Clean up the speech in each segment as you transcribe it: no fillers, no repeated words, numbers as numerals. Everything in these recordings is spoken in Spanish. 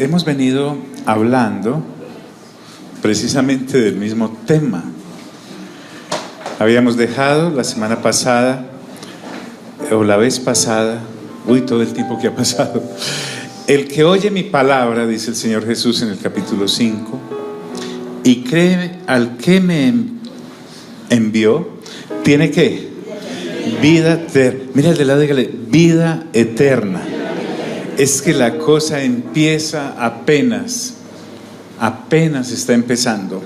hemos venido hablando precisamente del mismo tema. Habíamos dejado la semana pasada, o la vez pasada, todo el tiempo que ha pasado. El que oye mi palabra, dice el Señor Jesús en el capítulo 5, y cree al que me envió, tiene que vida eterna. Mira el de lado, dígale, vida eterna. Es que la cosa empieza apenas está empezando.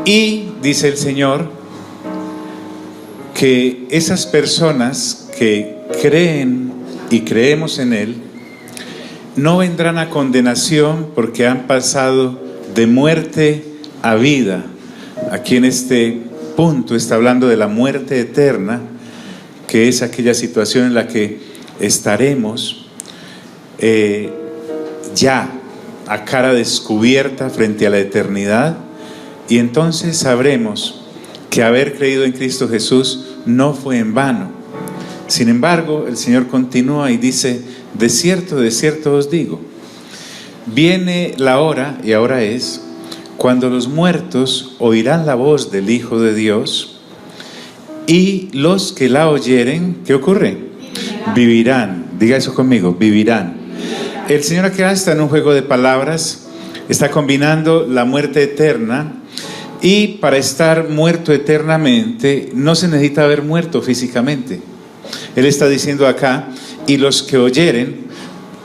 Y dice el Señor que esas personas que creen y creemos en Él no vendrán a condenación porque han pasado de muerte a vida. Aquí en este punto está hablando de la muerte eterna, que es aquella situación en la que estaremos ya a cara descubierta frente a la eternidad, y entonces sabremos que haber creído en Cristo Jesús no fue en vano. Sin embargo, el Señor continúa y dice: de cierto os digo, viene la hora, y ahora es, cuando los muertos oirán la voz del Hijo de Dios, y los que la oyeren, ¿qué ocurre? Vivirán. Diga eso conmigo, vivirán. El Señor acá está en un juego de palabras, está combinando la muerte eterna, y para estar muerto eternamente no se necesita haber muerto físicamente. Él está diciendo acá: y los que oyeren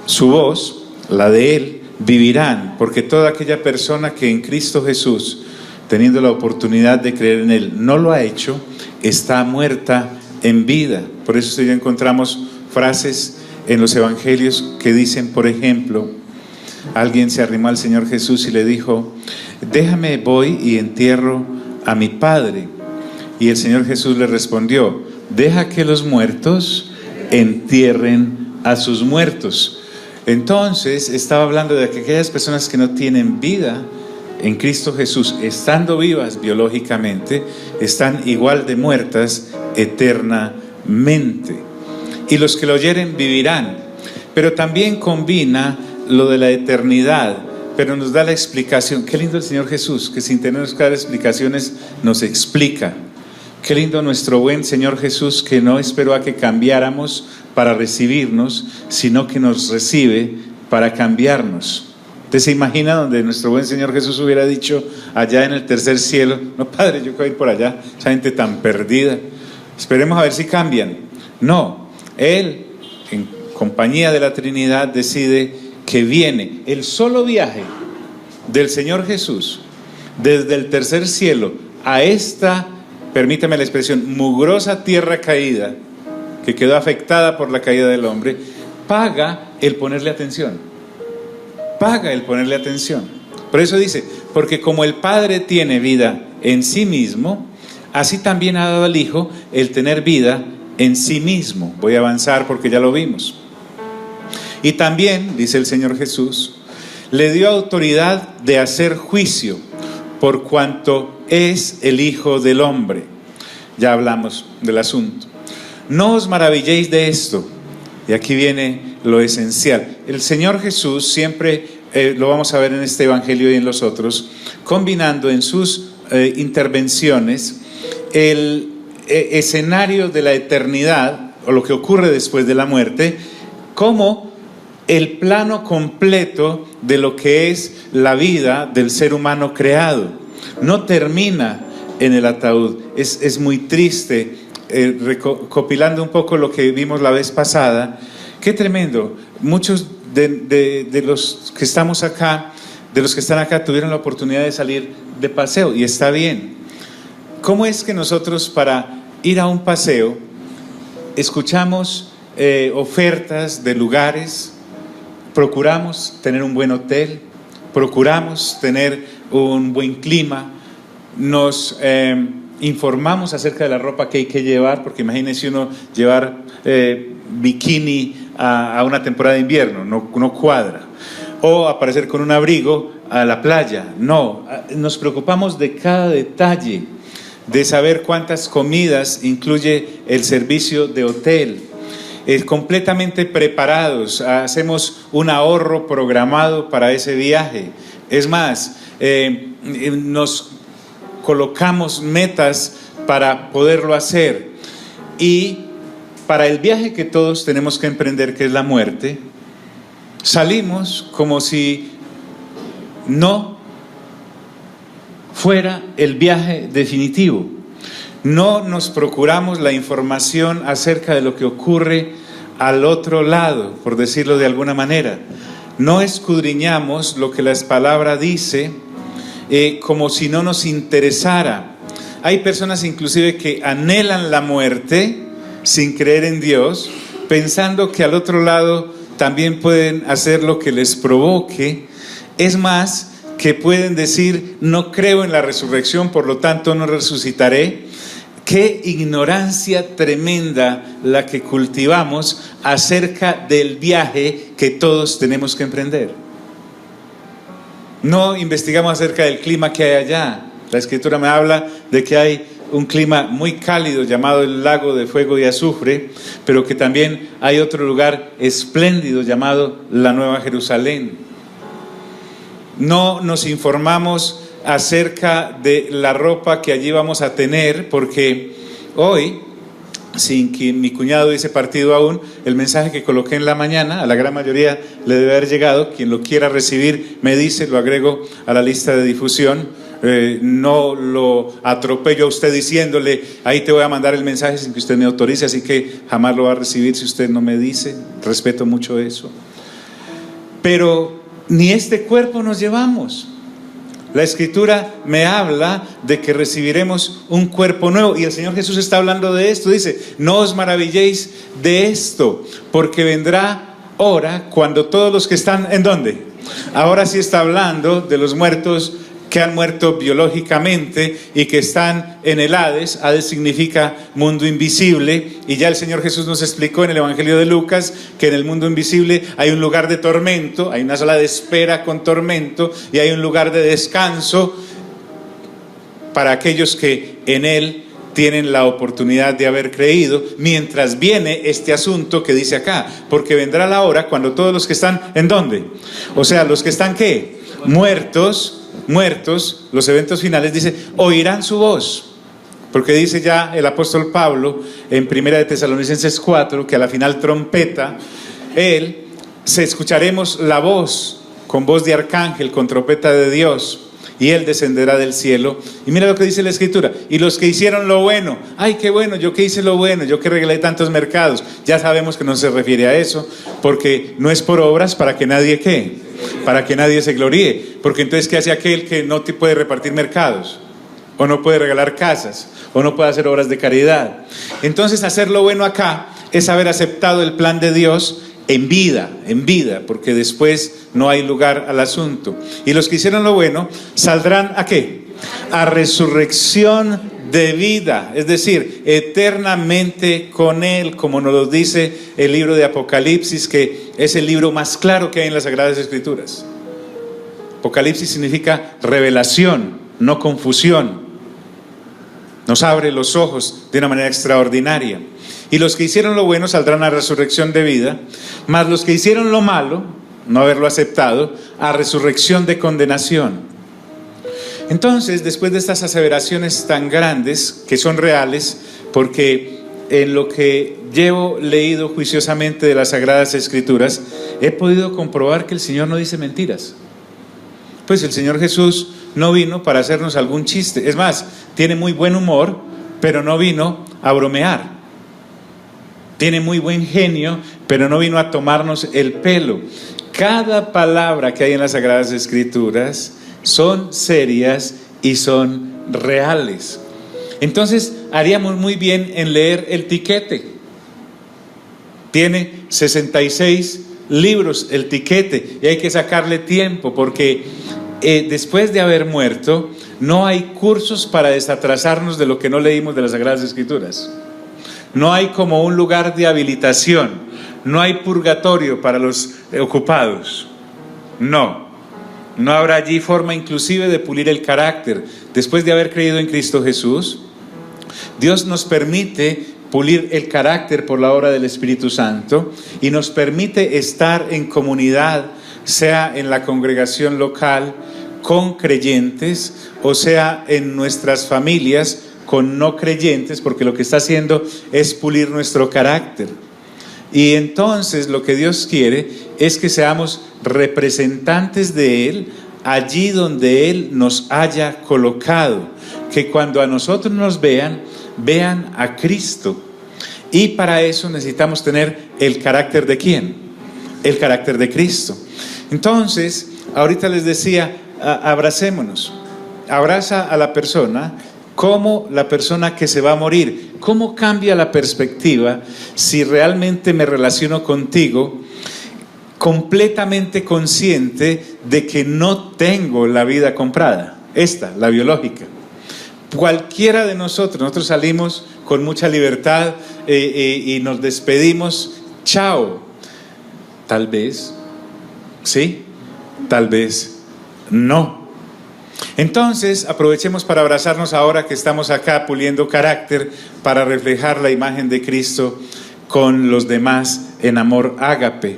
su voz, la de Él, vivirán, porque toda aquella persona que en Cristo Jesús, teniendo la oportunidad de creer en Él, no lo ha hecho, está muerta en vida. Por eso ya encontramos frases en los evangelios que dicen, por ejemplo, alguien se arrimó al Señor Jesús y le dijo: déjame, voy y entierro a mi padre. Y el Señor Jesús le respondió: deja que los muertos entierren a sus muertos. Entonces estaba hablando de que aquellas personas que no tienen vida en Cristo Jesús, estando vivas biológicamente, están igual de muertas eternamente. Y los que lo oyeren vivirán. Pero también combina lo de la eternidad, pero nos da la explicación. Qué lindo el Señor Jesús, que sin tener que dar explicaciones nos explica. Qué lindo nuestro buen Señor Jesús, que no esperó a que cambiáramos para recibirnos, sino que nos recibe para cambiarnos. ¿Usted se imagina donde nuestro buen Señor Jesús hubiera dicho allá en el tercer cielo: no, Padre, yo quiero ir por allá, esa gente tan perdida, esperemos a ver si cambian? No, Él, en compañía de la Trinidad, decide que viene el solo viaje del Señor Jesús desde el tercer cielo a esta, permítame la expresión, mugrosa tierra caída, que quedó afectada por la caída del hombre, paga el ponerle atención. Paga el ponerle atención. Por eso dice: porque como el Padre tiene vida en sí mismo, así también ha dado al Hijo el tener vida en sí mismo. Voy a avanzar porque ya lo vimos. Y también, dice el Señor Jesús, le dio autoridad de hacer juicio, por cuanto es el Hijo del Hombre. Ya hablamos del asunto. No os maravilléis de esto. Y aquí viene lo esencial. El Señor Jesús siempre, lo vamos a ver en este evangelio y en los otros, combinando en sus intervenciones el escenario de la eternidad, o lo que ocurre después de la muerte, como el plano completo de lo que es la vida del ser humano creado. No termina en el ataúd. Es muy triste, recopilando un poco lo que vimos la vez pasada. Qué tremendo. Muchos de los que estamos acá, de los que están acá, tuvieron la oportunidad de salir de paseo, y está bien. ¿Cómo es que nosotros, para ir a un paseo, escuchamos ofertas de lugares, procuramos tener un buen hotel, procuramos tener un buen clima, nos informamos acerca de la ropa que hay que llevar? Porque imagínense uno llevar bikini a una temporada de invierno, no cuadra. O aparecer con un abrigo a la playa, no. Nos preocupamos de cada detalle, de saber cuántas comidas incluye el servicio de hotel. completamente preparados, hacemos un ahorro programado para ese viaje. Es más, nos colocamos metas para poderlo hacer. Y para el viaje que todos tenemos que emprender, que es la muerte, salimos como si no fuera el viaje definitivo. No nos procuramos la información acerca de lo que ocurre al otro lado, por decirlo de alguna manera. No escudriñamos lo que la palabra dice, como si no nos interesara. Hay personas inclusive que anhelan la muerte sin creer en Dios, pensando que al otro lado también pueden hacer lo que les provoque. Es más, que pueden decir: no creo en la resurrección, por lo tanto no resucitaré. Qué ignorancia tremenda la que cultivamos acerca del viaje que todos tenemos que emprender. No investigamos acerca del clima que hay allá. La Escritura me habla de que hay un clima muy cálido llamado el lago de fuego y azufre, pero que también hay otro lugar espléndido llamado la Nueva Jerusalén. No nos informamos acerca de la ropa que allí vamos a tener, porque hoy, sin que mi cuñado hubiese partido aún, el mensaje que coloqué en la mañana, a la gran mayoría le debe haber llegado. Quien lo quiera recibir me dice, lo agrego a la lista de difusión. No lo atropello a usted diciéndole: ahí te voy a mandar el mensaje, sin que usted me autorice, así que jamás lo va a recibir si usted no me dice. Respeto mucho eso. Pero ni este cuerpo nos llevamos. La Escritura me habla de que recibiremos un cuerpo nuevo, y el Señor Jesús está hablando de esto. Dice: no os maravilléis de esto, porque vendrá hora cuando todos los que están, ¿en dónde? Ahora sí está hablando de los muertos que han muerto biológicamente y que están en el Hades. Hades significa mundo invisible, y ya el Señor Jesús nos explicó en el Evangelio de Lucas que en el mundo invisible hay un lugar de tormento, hay una sala de espera con tormento, y hay un lugar de descanso para aquellos que en Él tienen la oportunidad de haber creído, mientras viene este asunto que dice acá: porque vendrá la hora cuando todos los que están, ¿en dónde? O sea, los que están, ¿qué? Muertos, los eventos finales, dice, oirán su voz. Porque dice ya el apóstol Pablo en 1 de Tesalonicenses 4, que a la final trompeta, escucharemos la voz, con voz de arcángel, con trompeta de Dios, y Él descenderá del cielo. Y mira lo que dice la Escritura: y los que hicieron lo bueno. Ay, qué bueno, yo que hice lo bueno, yo que regalé tantos mercados. Ya sabemos que no se refiere a eso, porque no es por obras para que nadie, ¿qué? Para que nadie se gloríe. Porque entonces, ¿qué hace aquel que no te puede repartir mercados? O no puede regalar casas, o no puede hacer obras de caridad. Entonces, hacer lo bueno acá es haber aceptado el plan de Dios en vida, porque después no hay lugar al asunto. Y los que hicieron lo bueno saldrán ¿a qué? A resurrección de vida, es decir, eternamente con Él, como nos lo dice el libro de Apocalipsis, que es el libro más claro que hay en las Sagradas Escrituras. Apocalipsis significa revelación, no confusión. Nos abre los ojos de una manera extraordinaria. Y los que hicieron lo bueno saldrán a resurrección de vida, mas los que hicieron lo malo, no haberlo aceptado, a resurrección de condenación. Entonces, después de estas aseveraciones tan grandes, que son reales, porque en lo que llevo leído juiciosamente de las Sagradas Escrituras, he podido comprobar que el Señor no dice mentiras. Pues el Señor Jesús no vino para hacernos algún chiste. Es más, tiene muy buen humor, pero no vino a bromear. Tiene muy buen genio, pero no vino a tomarnos el pelo. Cada palabra que hay en las Sagradas Escrituras son serias y son reales. Entonces, haríamos muy bien en leer el tiquete. Tiene 66 libros el tiquete, y hay que sacarle tiempo, porque después de haber muerto, no hay cursos para desatrasarnos de lo que no leímos de las Sagradas Escrituras. No hay como un lugar de habilitación, no hay purgatorio para los ocupados. No habrá allí forma inclusive de pulir el carácter. Después de haber creído en Cristo Jesús, Dios nos permite pulir el carácter por la obra del Espíritu Santo y nos permite estar en comunidad, sea en la congregación local con creyentes o sea en nuestras familias con no creyentes, porque lo que está haciendo es pulir nuestro carácter. Y entonces lo que Dios quiere es que seamos representantes de Él allí donde Él nos haya colocado, que cuando a nosotros nos vean a Cristo. Y para eso necesitamos tener el carácter ¿de quién? El carácter de Cristo. Entonces, ahorita les decía, abracémonos. Abraza a la persona como la persona que se va a morir. ¿Cómo cambia la perspectiva si realmente me relaciono contigo completamente consciente de que no tengo la vida comprada? Esta, la biológica. Cualquiera de nosotros salimos con mucha libertad y nos despedimos. Chao. Tal vez, sí, tal vez no. Entonces aprovechemos para abrazarnos ahora que estamos acá puliendo carácter para reflejar la imagen de Cristo con los demás en amor ágape.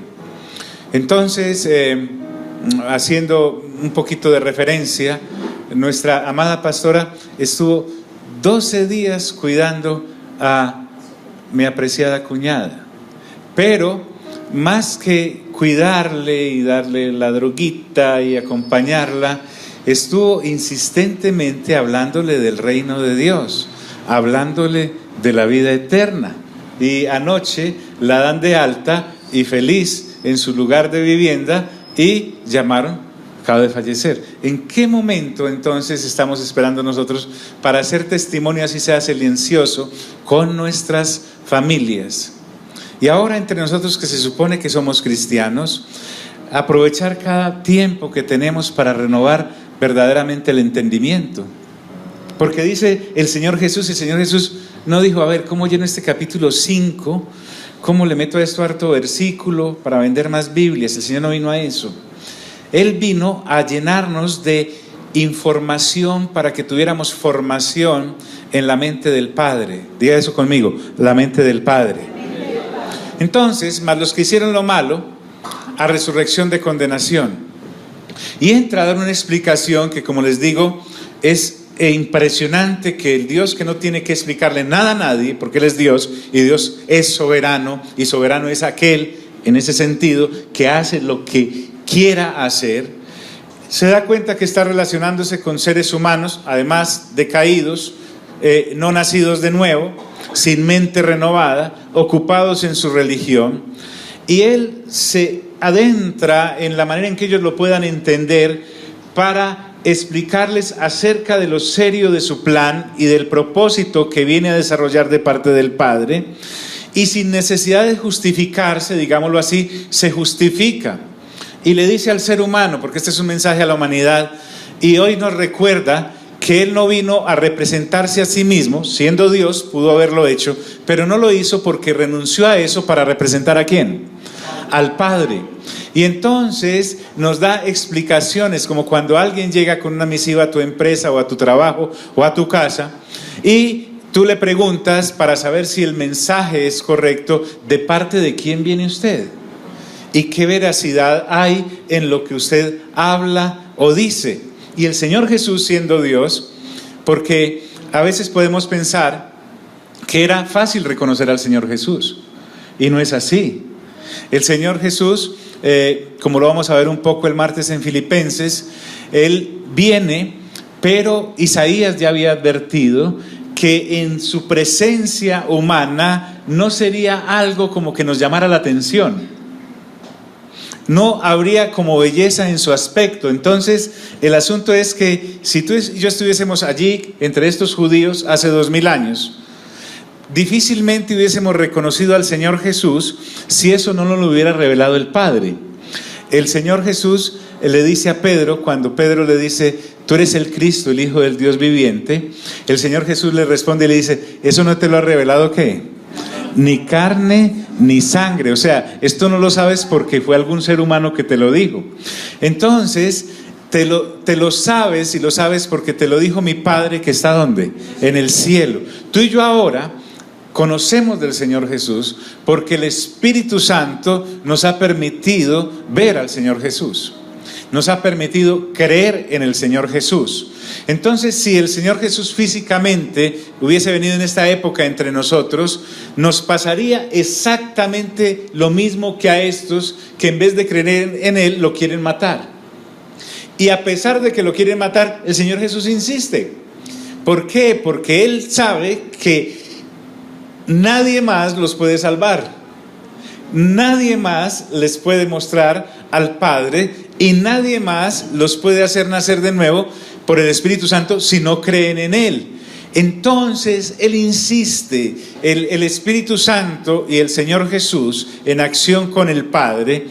Entonces, haciendo un poquito de referencia, nuestra amada pastora estuvo 12 días cuidando a mi apreciada cuñada, pero más que cuidarle y darle la droguita y acompañarla, estuvo insistentemente hablándole del reino de Dios, hablándole de la vida eterna. Y anoche la dan de alta y feliz en su lugar de vivienda y llamaron, acaba de fallecer. ¿En qué momento entonces estamos esperando nosotros para hacer testimonio, así sea silencioso, con nuestras familias? Y ahora entre nosotros que se supone que somos cristianos, aprovechar cada tiempo que tenemos para renovar verdaderamente el entendimiento. Porque dice el Señor Jesús no dijo, a ver, ¿cómo lleno este capítulo 5? ¿Cómo le meto a esto harto versículo para vender más Biblias? El Señor no vino a eso. Él vino a llenarnos de información para que tuviéramos formación en la mente del Padre. Diga eso conmigo, la mente del Padre. Entonces, más los que hicieron lo malo, a resurrección de condenación. Y entra a dar una explicación que, como les digo, es impresionante, que el Dios que no tiene que explicarle nada a nadie, porque Él es Dios y Dios es soberano, y soberano es aquel, en ese sentido, que hace lo que quiera hacer, se da cuenta que está relacionándose con seres humanos, además decaídos, no nacidos de nuevo, sin mente renovada, ocupados en su religión, y Él se adentra en la manera en que ellos lo puedan entender para explicarles acerca de lo serio de su plan y del propósito que viene a desarrollar de parte del Padre, y sin necesidad de justificarse, digámoslo así, se justifica y le dice al ser humano, porque este es un mensaje a la humanidad, y hoy nos recuerda que Él no vino a representarse a sí mismo, siendo Dios, pudo haberlo hecho, pero no lo hizo porque renunció a eso para representar ¿a quién? Al Padre. Y entonces nos da explicaciones, como cuando alguien llega con una misiva a tu empresa o a tu trabajo o a tu casa y tú le preguntas para saber si el mensaje es correcto, ¿de parte de quién viene usted? ¿Y qué veracidad hay en lo que usted habla o dice? Y el Señor Jesús, siendo Dios, porque a veces podemos pensar que era fácil reconocer al Señor Jesús, y no es así. El Señor Jesús, como lo vamos a ver un poco el martes en Filipenses, Él viene, pero Isaías ya había advertido que en su presencia humana no sería algo como que nos llamara la atención. No habría como belleza en su aspecto. Entonces el asunto es que si tú y yo estuviésemos allí entre estos judíos hace 2000 años, difícilmente hubiésemos reconocido al Señor Jesús si eso no nos lo hubiera revelado el Padre. El Señor Jesús le dice a Pedro, cuando Pedro le dice, tú eres el Cristo, el Hijo del Dios viviente, el Señor Jesús le responde y le dice, ¿eso no te lo ha revelado qué? Ni carne ni sangre. O sea, esto no lo sabes porque fue algún ser humano que te lo dijo. Entonces te lo sabes, y lo sabes porque te lo dijo mi Padre que está ¿dónde? En el cielo. Tú y yo ahora conocemos del Señor Jesús porque el Espíritu Santo nos ha permitido ver al Señor Jesús. Nos ha permitido creer en el Señor Jesús. Entonces, si el Señor Jesús físicamente hubiese venido en esta época entre nosotros, nos pasaría exactamente lo mismo que a estos que en vez de creer en Él, lo quieren matar. Y a pesar de que lo quieren matar, el Señor Jesús insiste. ¿Por qué? Porque Él sabe que nadie más los puede salvar. Nadie más les puede mostrar al Padre y nadie más los puede hacer nacer de nuevo por el Espíritu Santo si no creen en Él. Entonces Él insiste, el Espíritu Santo y el Señor Jesús en acción con el Padre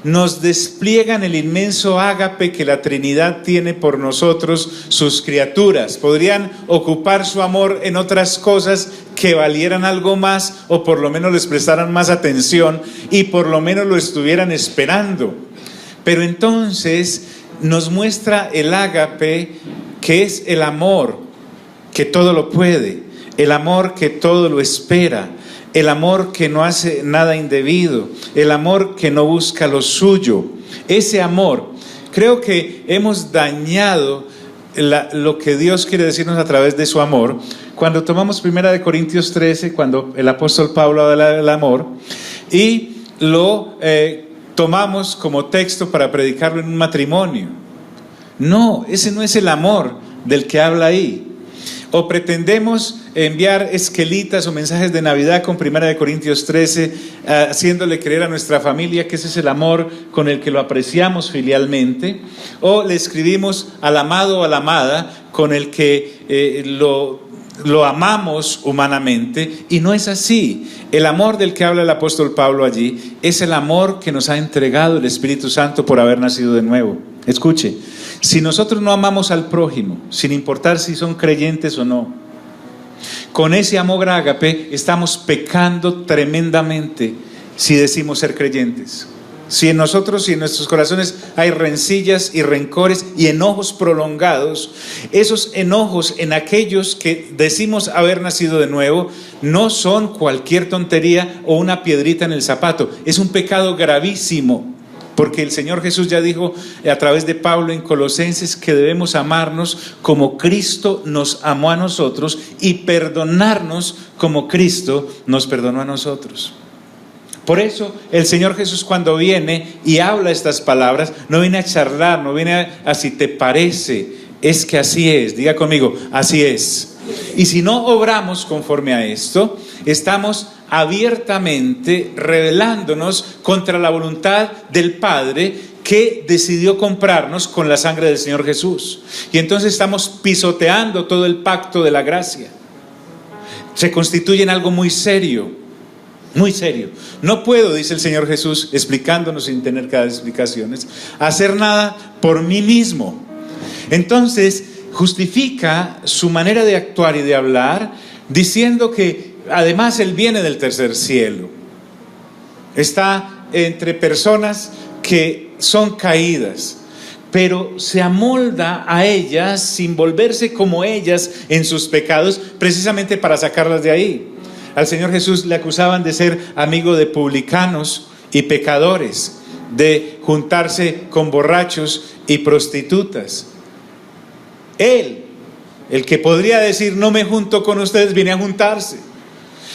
nos despliegan el inmenso ágape que la Trinidad tiene por nosotros, sus criaturas. Podrían ocupar su amor en otras cosas que valieran algo más, o por lo menos les prestaran más atención y por lo menos lo estuvieran esperando. Pero entonces nos muestra el ágape, que es el amor que todo lo puede, el amor que todo lo espera, el amor que no hace nada indebido, el amor que no busca lo suyo. Ese amor, creo que hemos dañado lo que Dios quiere decirnos a través de su amor. Cuando tomamos 1 Corintios 13, cuando el apóstol Pablo habla del amor, y lo tomamos como texto para predicarlo en un matrimonio. No, ese no es el amor del que habla ahí. O pretendemos enviar esquelitas o mensajes de Navidad con 1 Corintios 13, haciéndole creer a nuestra familia que ese es el amor con el que lo apreciamos filialmente. O le escribimos al amado o a la amada con el que lo amamos humanamente, y no es así. El amor del que habla el apóstol Pablo allí es el amor que nos ha entregado el Espíritu Santo por haber nacido de nuevo. Escuche, si nosotros no amamos al prójimo, sin importar si son creyentes o no, con ese amor ágape estamos pecando tremendamente si decimos ser creyentes. Si en nosotros y en nuestros corazones hay rencillas y rencores y enojos prolongados, esos enojos en aquellos que decimos haber nacido de nuevo no son cualquier tontería o una piedrita en el zapato. Es un pecado gravísimo, porque el Señor Jesús ya dijo a través de Pablo en Colosenses que debemos amarnos como Cristo nos amó a nosotros y perdonarnos como Cristo nos perdonó a nosotros. Por eso el Señor Jesús, cuando viene y habla estas palabras, no viene a charlar, no viene a si te parece, es que así es. Diga conmigo, así es. Y si no obramos conforme a esto, estamos abiertamente rebelándonos contra la voluntad del Padre, que decidió comprarnos con la sangre del Señor Jesús. Y entonces estamos pisoteando todo el pacto de la gracia. Se constituye en algo muy serio. Muy serio. No puedo, dice el Señor Jesús, explicándonos sin tener que dar explicaciones, hacer nada por mí mismo. Entonces justifica su manera de actuar y de hablar diciendo que además Él viene del tercer cielo. Está entre personas que son caídas, pero se amolda a ellas sin volverse como ellas en sus pecados, precisamente para sacarlas de ahí. Al Señor Jesús le acusaban de ser amigo de publicanos y pecadores, de juntarse con borrachos y prostitutas. Él, el que podría decir no me junto con ustedes, viene a juntarse.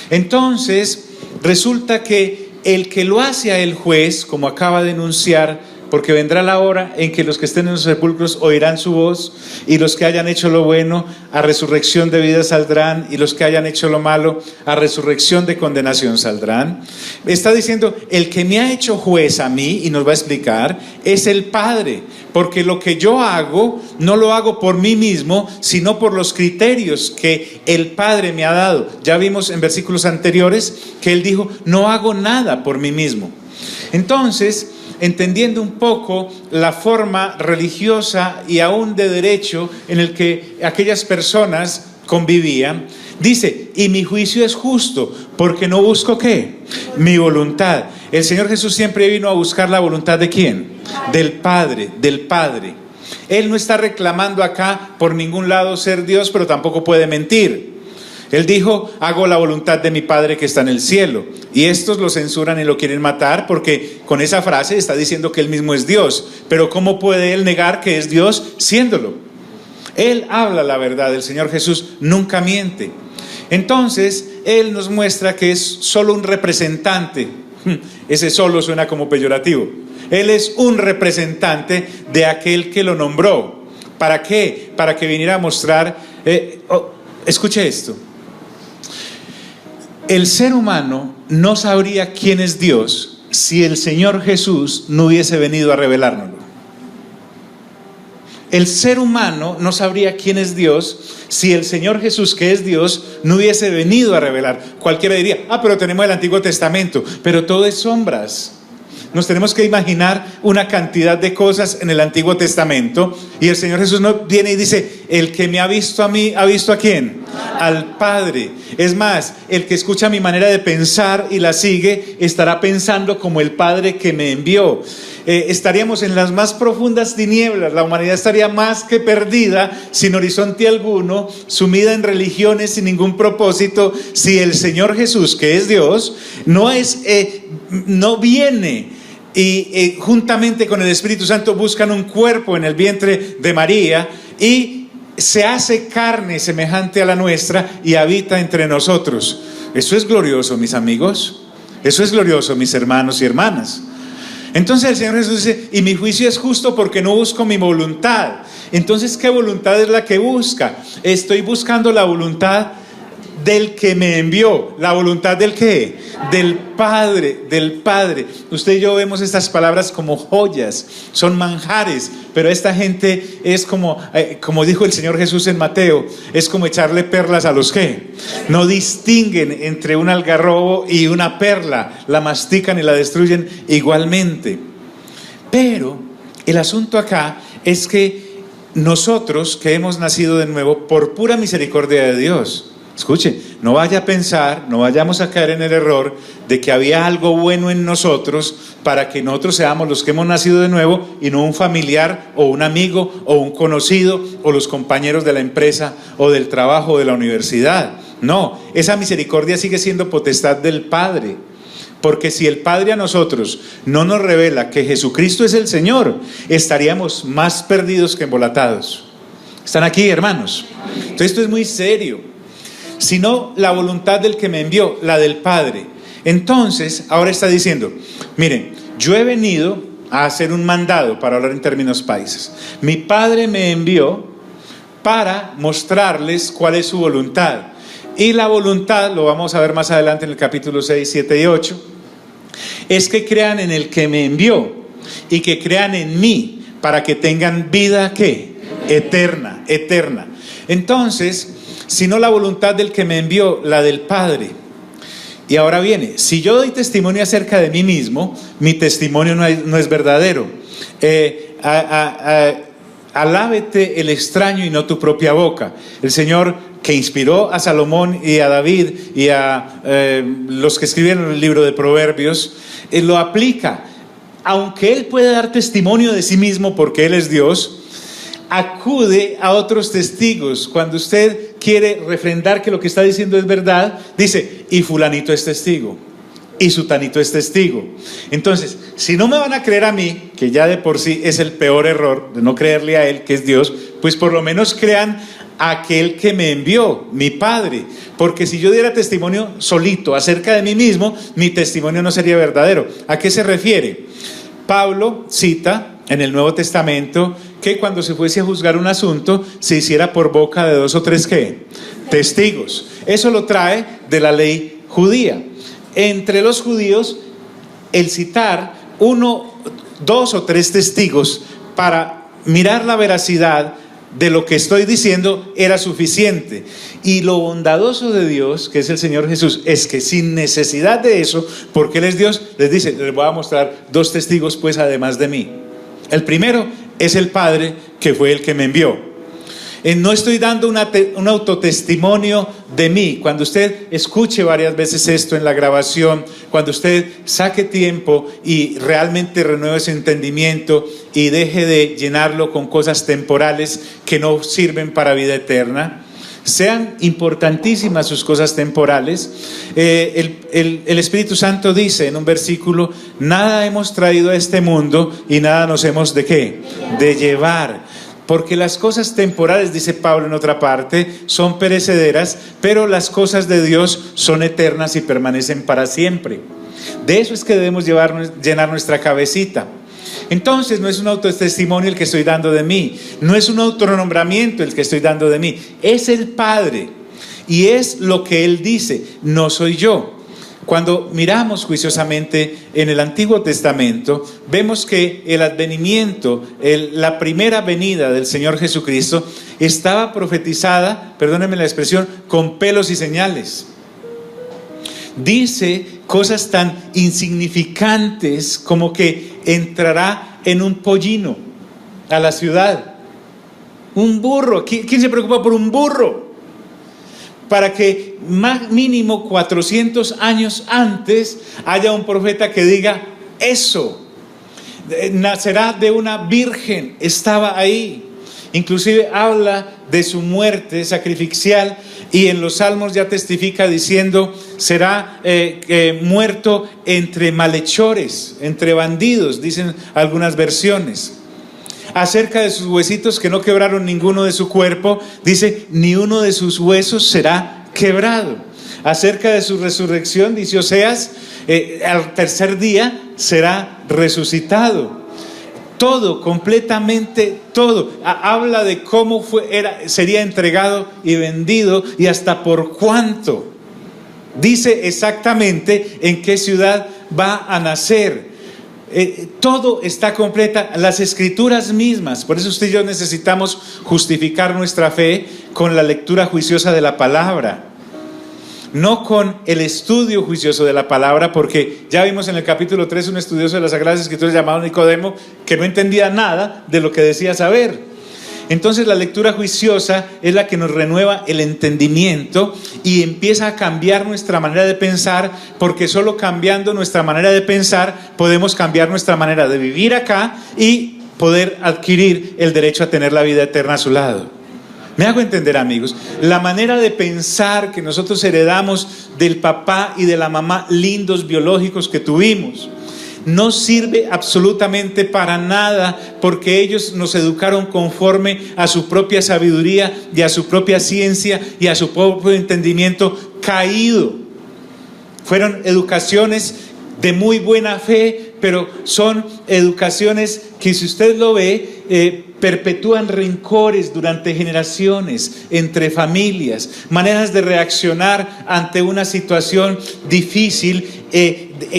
Entonces resulta que el que lo hace a el juez, como acaba de enunciar, porque vendrá la hora en que los que estén en los sepulcros oirán su voz, y los que hayan hecho lo bueno a resurrección de vida saldrán, y los que hayan hecho lo malo a resurrección de condenación saldrán. Está diciendo, el que me ha hecho juez a mí, y nos va a explicar, es el Padre, porque lo que yo hago no lo hago por mí mismo, sino por los criterios que el Padre me ha dado. Ya vimos en versículos anteriores que Él dijo, no hago nada por mí mismo. Entonces, entendiendo un poco la forma religiosa y aún de derecho en el que aquellas personas convivían, dice, y mi juicio es justo, porque no busco ¿qué? Mi voluntad. El Señor Jesús siempre vino a buscar la voluntad ¿de quién? Del Padre, del Padre. Él no está reclamando acá por ningún lado ser Dios, pero tampoco puede mentir. Él dijo: hago la voluntad de mi Padre que está en el cielo. Y estos lo censuran y lo quieren matar porque con esa frase está diciendo que Él mismo es Dios. Pero ¿cómo puede Él negar que es Dios siéndolo? Él habla la verdad, el Señor Jesús nunca miente. Entonces, Él nos muestra que es solo un representante. Ese solo suena como peyorativo. Él es un representante de aquel que lo nombró. ¿Para qué? Para que viniera a mostrar... escuche esto. El ser humano no sabría quién es Dios si el Señor Jesús no hubiese venido a revelárnoslo. El ser humano no sabría quién es Dios si el Señor Jesús, que es Dios, no hubiese venido a revelar. Cualquiera diría: pero tenemos el Antiguo Testamento, pero todo es sombras. Nos tenemos que imaginar una cantidad de cosas en el Antiguo Testamento, y el Señor Jesús no viene y dice: el que me ha visto a mí, ¿ha visto a quién? Al Padre. Es más, el que escucha mi manera de pensar y la sigue, estará pensando como el Padre que me envió. Estaríamos en las más profundas tinieblas. La humanidad estaría más que perdida, sin horizonte alguno, sumida en religiones sin ningún propósito, si el Señor Jesús, que es Dios, no viene y juntamente con el Espíritu Santo buscan un cuerpo en el vientre de María y se hace carne semejante a la nuestra y habita entre nosotros. Eso es glorioso, mis amigos. Eso es glorioso, mis hermanos y hermanas. Entonces el Señor Jesús dice: y mi juicio es justo porque no busco mi voluntad. Entonces, ¿qué voluntad es la que busca? Estoy buscando la voluntad del que me envió. ¿La voluntad del qué? Del Padre, del Padre. Usted y yo vemos estas palabras como joyas, son manjares, pero esta gente es como dijo el Señor Jesús en Mateo, es como echarle perlas a los que no distinguen entre un algarrobo y una perla, la mastican y la destruyen igualmente. Pero el asunto acá es que nosotros que hemos nacido de nuevo por pura misericordia de Dios, escuche, no vaya a pensar, no vayamos a caer en el error de que había algo bueno en nosotros para que nosotros seamos los que hemos nacido de nuevo y no un familiar o un amigo o un conocido o los compañeros de la empresa o del trabajo o de la universidad. No, esa misericordia sigue siendo potestad del Padre. Porque si el Padre a nosotros no nos revela que Jesucristo es el Señor, estaríamos más perdidos que embolatados. ¿Están aquí, hermanos? Entonces esto es muy serio. Sino la voluntad del que me envió, la del Padre. Entonces, ahora está diciendo: miren, yo he venido a hacer un mandado, para hablar en términos países. Mi Padre me envió para mostrarles cuál es su voluntad. Y la voluntad, lo vamos a ver más adelante en el capítulo 6, 7 y 8, es que crean en el que me envió y que crean en mí para que tengan vida, ¿qué? Eterna, eterna. Entonces, sino la voluntad del que me envió, la del Padre. Y ahora viene: si yo doy testimonio acerca de mí mismo, mi testimonio no es verdadero. Alábete el extraño y no tu propia boca. El Señor, que inspiró a Salomón y a David y a los que escribieron el libro de Proverbios, lo aplica. Aunque Él puede dar testimonio de sí mismo porque Él es Dios, acude a otros testigos. Cuando usted quiere refrendar que lo que está diciendo es verdad, dice: y fulanito es testigo, y sutanito es testigo. Entonces, si no me van a creer a mí, que ya de por sí es el peor error, de no creerle a Él, que es Dios, pues por lo menos crean a aquel que me envió, mi Padre. Porque si yo diera testimonio solito acerca de mí mismo, mi testimonio no sería verdadero. ¿A qué se refiere? Pablo cita en el Nuevo Testamento que cuando se fuese a juzgar un asunto, se hiciera por boca de 2 o 3 ¿qué? Testigos. Eso lo trae de la ley judía. Entre los judíos, el citar 1, 2 o 3 testigos para mirar la veracidad de lo que estoy diciendo era suficiente. Y lo bondadoso de Dios, que es el Señor Jesús, es que sin necesidad de eso, porque Él es Dios, les dice: les voy a mostrar 2 testigos pues además de mí. El primero es el Padre, que fue el que me envió. No estoy dando un autotestimonio de mí. Cuando usted escuche varias veces esto en la grabación, cuando usted saque tiempo y realmente renueve su entendimiento y deje de llenarlo con cosas temporales que no sirven para vida eterna, sean importantísimas sus cosas temporales. El Espíritu Santo dice en un versículo: nada hemos traído a este mundo y nada nos hemos ¿de qué? De llevar. Porque las cosas temporales, dice Pablo en otra parte, son perecederas, pero las cosas de Dios son eternas y permanecen para siempre. De eso es que debemos llenar nuestra cabecita. Entonces no es un autotestimonio el que estoy dando de mí, no es un autonombramiento el que estoy dando de mí, es el Padre, y es lo que Él dice, no soy yo. Cuando miramos juiciosamente en el Antiguo Testamento, vemos que el advenimiento, la primera venida del Señor Jesucristo estaba profetizada, perdónenme la expresión, con pelos y señales. Dice cosas tan insignificantes como que entrará en un pollino a la ciudad. Un burro. ¿Quién se preocupa por un burro? Para que mínimo 400 años antes haya un profeta que diga eso. Nacerá de una virgen. Estaba ahí. Inclusive habla de su muerte sacrificial, y en los Salmos ya testifica diciendo: será muerto entre malhechores, entre bandidos, dicen algunas versiones. Acerca de sus huesitos, que no quebraron ninguno de su cuerpo, dice: ni uno de sus huesos será quebrado. Acerca de su resurrección, dice Oseas, al tercer día será resucitado. Todo, completamente todo. Habla de cómo sería entregado y vendido, y hasta por cuánto. Dice exactamente en qué ciudad va a nacer. Todo está completa, las escrituras mismas. Por eso usted y yo necesitamos justificar nuestra fe con la lectura juiciosa de la palabra, no con el estudio juicioso de la palabra, porque ya vimos en el capítulo 3 un estudioso de las Sagradas Escrituras llamado Nicodemo, que no entendía nada de lo que decía saber. Entonces la lectura juiciosa es la que nos renueva el entendimiento y empieza a cambiar nuestra manera de pensar, porque solo cambiando nuestra manera de pensar podemos cambiar nuestra manera de vivir acá y poder adquirir el derecho a tener la vida eterna a su lado. ¿Me hago entender, amigos? La manera de pensar que nosotros heredamos del papá y de la mamá lindos biológicos que tuvimos no sirve absolutamente para nada, porque ellos nos educaron conforme a su propia sabiduría y a su propia ciencia y a su propio entendimiento caído. Fueron educaciones de muy buena fe, pero son educaciones que, si usted lo ve, perpetúan rencores durante generaciones entre familias, maneras de reaccionar ante una situación difícil,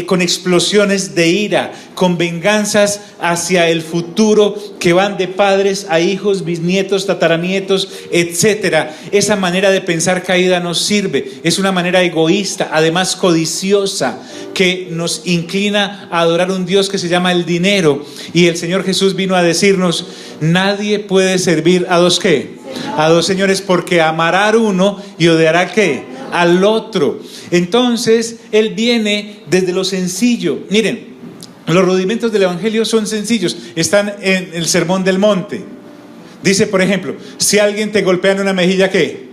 con explosiones de ira, con venganzas hacia el futuro que van de padres a hijos, bisnietos, tataranietos, etcétera. Esa manera de pensar caída nos sirve, es una manera egoísta, además codiciosa, que nos inclina a adorar un Dios que se llama el dinero. Y el Señor Jesús vino a decirnos: nadie puede servir a dos ¿qué? A dos señores, porque amará a uno y odiará ¿qué? Al otro. Entonces Él viene desde lo sencillo. Miren, los rudimentos del Evangelio son sencillos, están en el Sermón del Monte. Dice, por ejemplo, si alguien te golpea en una mejilla, ¿qué?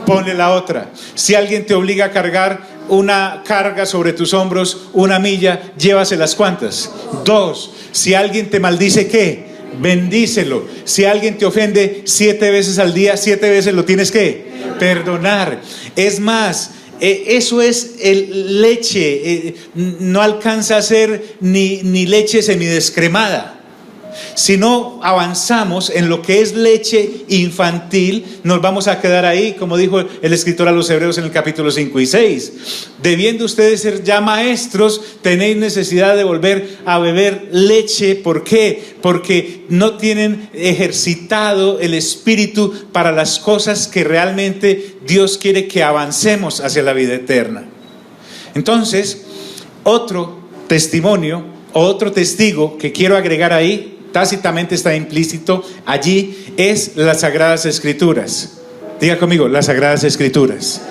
Ponle la otra. Si alguien te obliga a cargar una carga sobre tus hombros, 1 milla, llévaselas ¿cuántas? 2. Si alguien te maldice, ¿qué? Bendícelo. Si alguien te ofende 7 veces al día, 7 veces lo tienes que perdonar. Es más, eso es leche. No alcanza a ser ni leche semidescremada. Si no avanzamos en lo que es leche infantil, nos vamos a quedar ahí, como dijo el escritor a los Hebreos en el capítulo 5 y 6. Debiendo ustedes ser ya maestros, tenéis necesidad de volver a beber leche. ¿Por qué? Porque no tienen ejercitado el espíritu para las cosas que realmente Dios quiere que avancemos hacia la vida eterna. Entonces, otro testimonio, otro testigo que quiero agregar ahí, tácitamente está implícito allí, es las Sagradas Escrituras. Diga conmigo, las Sagradas Escrituras,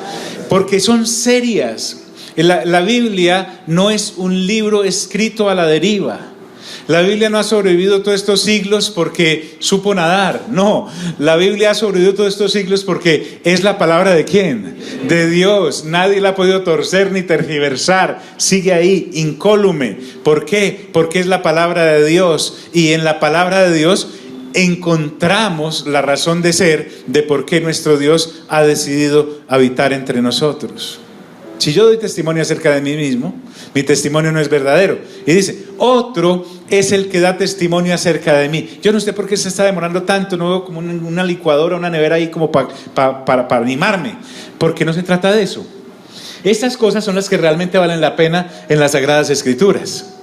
porque son serias. La Biblia no es un libro escrito a la deriva. La Biblia no ha sobrevivido todos estos siglos porque supo nadar. No, la Biblia ha sobrevivido todos estos siglos porque es la palabra ¿de quién? De Dios. Nadie la ha podido torcer ni tergiversar. Sigue ahí, incólume. ¿Por qué? Porque es la palabra de Dios. Y en la palabra de Dios encontramos la razón de ser de por qué nuestro Dios ha decidido habitar entre nosotros. Si yo doy testimonio acerca de mí mismo, mi testimonio no es verdadero. Y dice, otro es el que da testimonio acerca de mí. Yo no sé por qué se está demorando tanto, no veo como una licuadora, una nevera ahí como para animarme, porque no se trata de eso. Estas cosas son las que realmente valen la pena en las Sagradas Escrituras.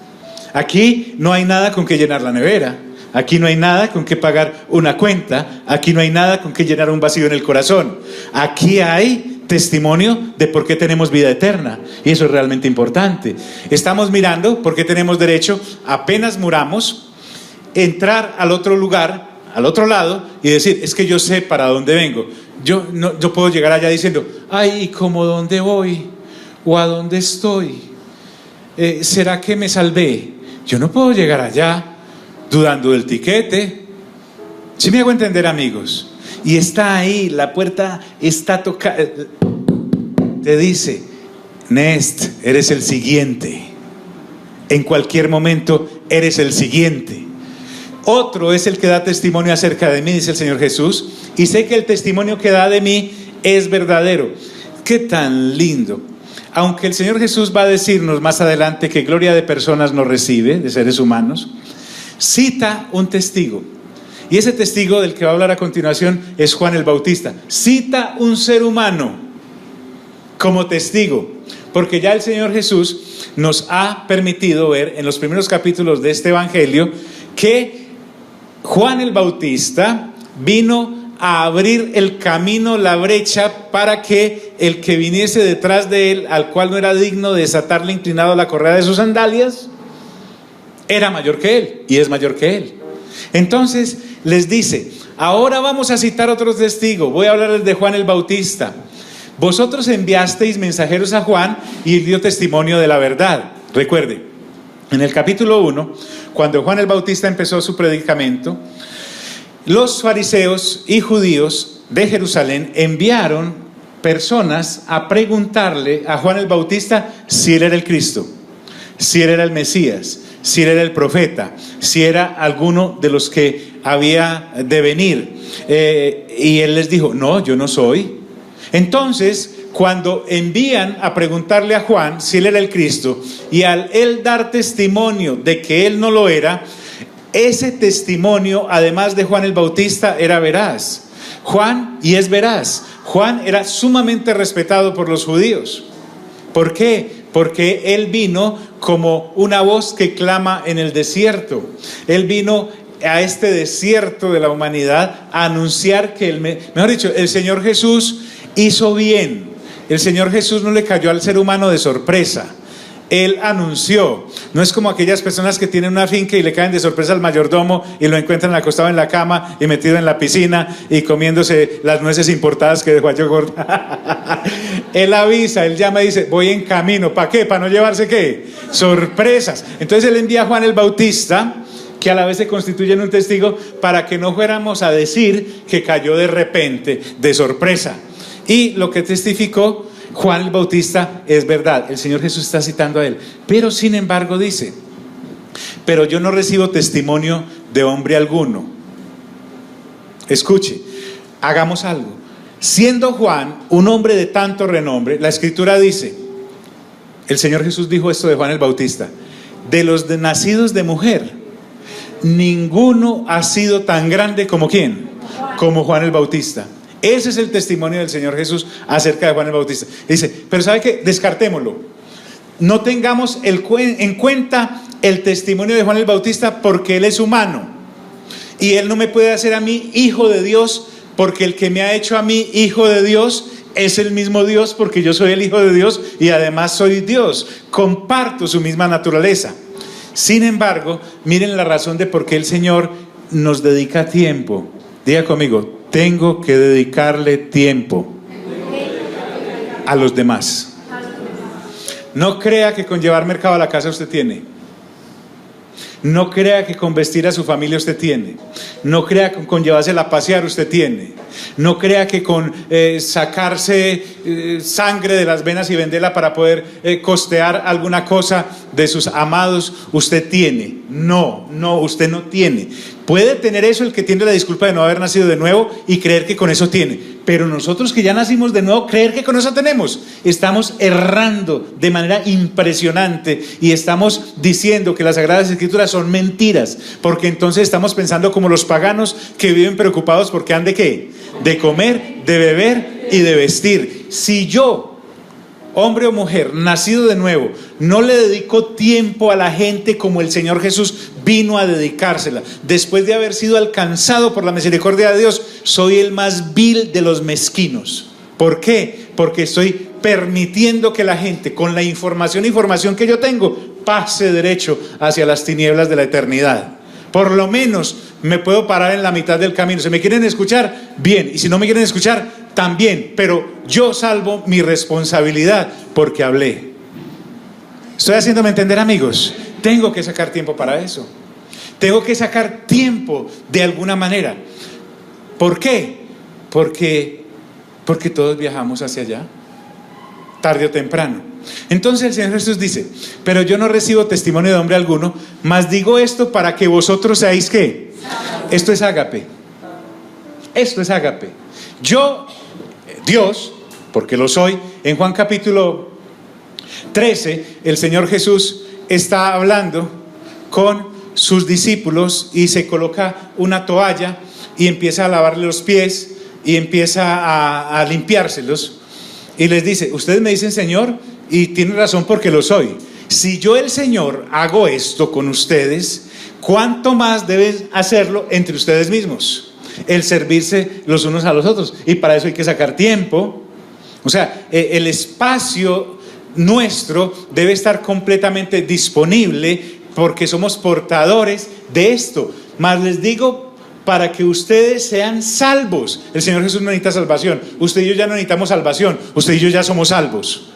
Aquí no hay nada con que llenar la nevera. Aquí no hay nada con que pagar una cuenta. Aquí no hay nada con que llenar un vacío en el corazón. Aquí hay testimonio de por qué tenemos vida eterna, y eso es realmente importante. Estamos mirando por qué tenemos derecho, apenas muramos, entrar al otro lugar, al otro lado, y decir, es que yo sé para dónde vengo. Yo puedo llegar allá diciendo, ay, ¿cómo dónde voy? ¿O a dónde estoy? ¿Será que me salvé? Yo no puedo llegar allá dudando del tiquete. ¿Sí me hago entender, amigos? Y está ahí, la puerta está tocada. Te dice, Nest, eres el siguiente. En cualquier momento eres el siguiente. Otro es el que da testimonio acerca de mí, dice el Señor Jesús. Y sé que el testimonio que da de mí es verdadero. ¡Qué tan lindo! Aunque el Señor Jesús va a decirnos más adelante que gloria de personas no recibe, de seres humanos, cita un testigo. Y ese testigo del que va a hablar a continuación es Juan el Bautista. Cita un ser humano como testigo, porque ya el Señor Jesús nos ha permitido ver en los primeros capítulos de este evangelio que Juan el Bautista vino a abrir el camino, la brecha, para que el que viniese detrás de él, al cual no era digno de desatarle inclinado la correa de sus sandalias, era mayor que él y es mayor que él. Entonces les dice, ahora vamos a citar otro testigo. Voy a hablarles de Juan el Bautista. Vosotros enviasteis mensajeros a Juan y él dio testimonio de la verdad. Recuerde, en el capítulo 1, cuando Juan el Bautista empezó su predicamento, los fariseos y judíos de Jerusalén enviaron personas a preguntarle a Juan el Bautista si él era el Cristo, si él era el Mesías, si él era el profeta, si era alguno de los que había de venir. Y él les dijo, no, yo no soy. Entonces, cuando envían a preguntarle a Juan si él era el Cristo, y al él dar testimonio de que él no lo era, ese testimonio, además de Juan el Bautista, era veraz. Juan, y es veraz, Juan era sumamente respetado por los judíos. ¿Por qué? Porque él vino como una voz que clama en el desierto. Él vino a este desierto de la humanidad a anunciar que mejor dicho, el Señor Jesús hizo bien. El Señor Jesús no le cayó al ser humano de sorpresa. Él anunció. No es como aquellas personas que tienen una finca y le caen de sorpresa al mayordomo y lo encuentran acostado en la cama y metido en la piscina y comiéndose las nueces importadas que dejó allá gorda. Él avisa, él llama y dice, voy en camino. ¿Para qué? ¿Para no llevarse qué? Sorpresas. Entonces él envía a Juan el Bautista, que a la vez se constituye en un testigo, para que no fuéramos a decir que cayó de repente, de sorpresa. Y lo que testificó Juan el Bautista es verdad. El Señor Jesús está citando a él. Pero sin embargo dice, pero yo no recibo testimonio de hombre alguno. Escuche, hagamos algo. Siendo Juan un hombre de tanto renombre, la Escritura dice, el Señor Jesús dijo esto de Juan el Bautista, de los nacidos de mujer, ninguno ha sido tan grande como ¿quién? Como Juan el Bautista. Ese es el testimonio del Señor Jesús acerca de Juan el Bautista. Dice, pero ¿sabe qué? Descartémoslo. No tengamos en cuenta el testimonio de Juan el Bautista porque él es humano. Y él no me puede hacer a mí hijo de Dios, porque el que me ha hecho a mí hijo de Dios es el mismo Dios, porque yo soy el hijo de Dios y además soy Dios. Comparto su misma naturaleza. Sin embargo, miren la razón de por qué el Señor nos dedica tiempo. Diga conmigo, tengo que dedicarle tiempo a los demás. No crea que con llevar mercado a la casa usted tiene. No crea que con vestir a su familia usted tiene. No crea que con llevársela a pasear usted tiene. No crea que con sacarse sangre de las venas y venderla para poder costear alguna cosa de sus amados usted tiene. No, usted no tiene. Puede tener eso el que tiene la disculpa de no haber nacido de nuevo y creer que con eso tiene. Pero nosotros que ya nacimos de nuevo, creer que con eso tenemos. Estamos errando de manera impresionante y estamos diciendo que las Sagradas Escrituras son mentiras, porque entonces estamos pensando como los paganos que viven preocupados porque han de ¿qué? De comer, de beber y de vestir. Si yo, hombre o mujer, nacido de nuevo, no le dedico tiempo a la gente como el Señor Jesús vino a dedicársela, después de haber sido alcanzado por la misericordia de Dios, soy el más vil de los mezquinos. ¿Por qué? Porque estoy permitiendo que la gente, con la información que yo tengo, pase derecho hacia las tinieblas de la eternidad. Por lo menos me puedo parar en la mitad del camino. Si me quieren escuchar, bien, y si no me quieren escuchar, también, pero yo salvo mi responsabilidad porque hablé. ¿Estoy haciéndome entender, amigos? Tengo que sacar tiempo para eso. Tengo que sacar tiempo de alguna manera. ¿Por qué? Porque todos viajamos hacia allá, tarde o temprano. Entonces el Señor Jesús dice: pero yo no recibo testimonio de hombre alguno, mas digo esto para que vosotros seáis ¿qué? Esto es ágape. Esto es ágape. Yo, Dios, porque lo soy, en Juan capítulo 13, el Señor Jesús está hablando con sus discípulos y se coloca una toalla y empieza a lavarle los pies y empieza a limpiárselos y les dice: ustedes me dicen Señor, y tienen razón porque lo soy. Si yo, el Señor, hago esto con ustedes, ¿cuánto más deben hacerlo entre ustedes mismos? El servirse los unos a los otros. Y para eso hay que sacar tiempo. O sea, el espacio nuestro debe estar completamente disponible porque somos portadores de esto. Mas les digo, para que ustedes sean salvos. El Señor Jesús no necesita salvación. Usted y yo ya no necesitamos salvación. Usted y yo ya somos salvos.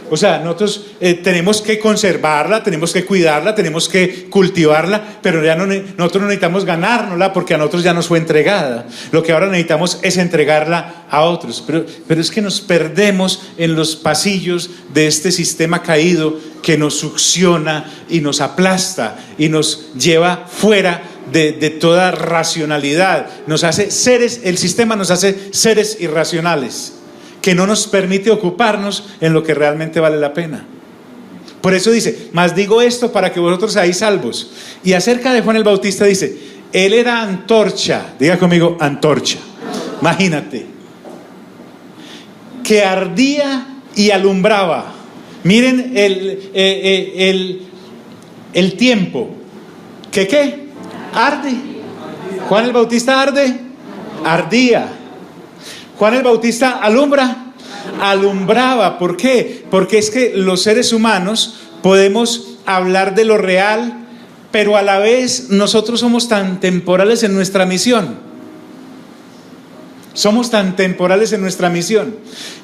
O sea, nosotros tenemos que conservarla, tenemos que cuidarla, tenemos que cultivarla, pero ya nosotros no necesitamos ganárnosla porque a nosotros ya nos fue entregada. Lo que ahora necesitamos es entregarla a otros. Pero es que nos perdemos en los pasillos de este sistema caído que nos succiona y nos aplasta y nos lleva fuera de toda racionalidad. Nos hace seres, el sistema nos hace seres irracionales, que no nos permite ocuparnos en lo que realmente vale la pena. Por eso dice: mas digo esto para que vosotros seáis salvos. Y acerca de Juan el Bautista dice: él era antorcha, diga conmigo, antorcha. Imagínate, que ardía y alumbraba. Miren el tiempo. ¿Qué? Arde. Juan el Bautista arde, ardía. Juan el Bautista alumbraba. ¿Por qué? Porque es que los seres humanos podemos hablar de lo real, pero a la vez nosotros somos tan temporales en nuestra misión. Somos tan temporales en nuestra misión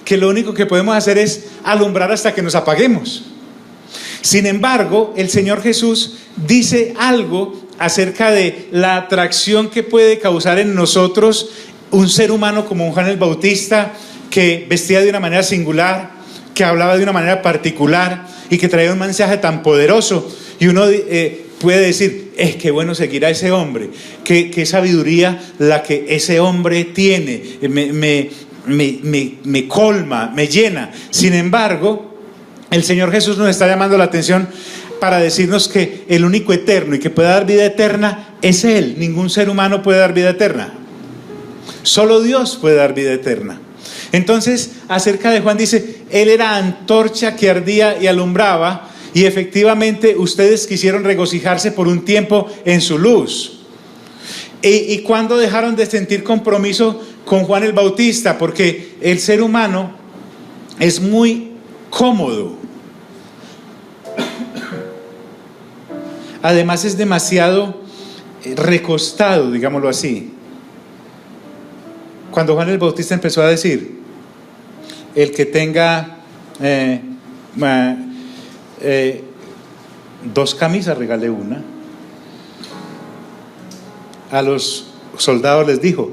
que lo único que podemos hacer es alumbrar hasta que nos apaguemos. Sin embargo, el Señor Jesús dice algo acerca de la atracción que puede causar en nosotros un ser humano como Juan el Bautista, que vestía de una manera singular, que hablaba de una manera particular y que traía un mensaje tan poderoso. Y uno puede decir: qué bueno seguir a ese hombre, qué sabiduría la que ese hombre tiene, me colma, me llena. Sin embargo, el Señor Jesús nos está llamando la atención para decirnos que el único eterno y que puede dar vida eterna es Él. Ningún ser humano puede dar vida eterna. Solo Dios puede dar vida eterna. Entonces, acerca de Juan dice: él era antorcha que ardía y alumbraba, y efectivamente ustedes quisieron regocijarse por un tiempo en su luz. ¿Y cuándo dejaron de sentir compromiso con Juan el Bautista? Porque el ser humano es muy cómodo. Además es demasiado recostado, digámoslo así. Cuando Juan el Bautista empezó a decir: el que tenga 2 camisas, regalé una. A los soldados les dijo: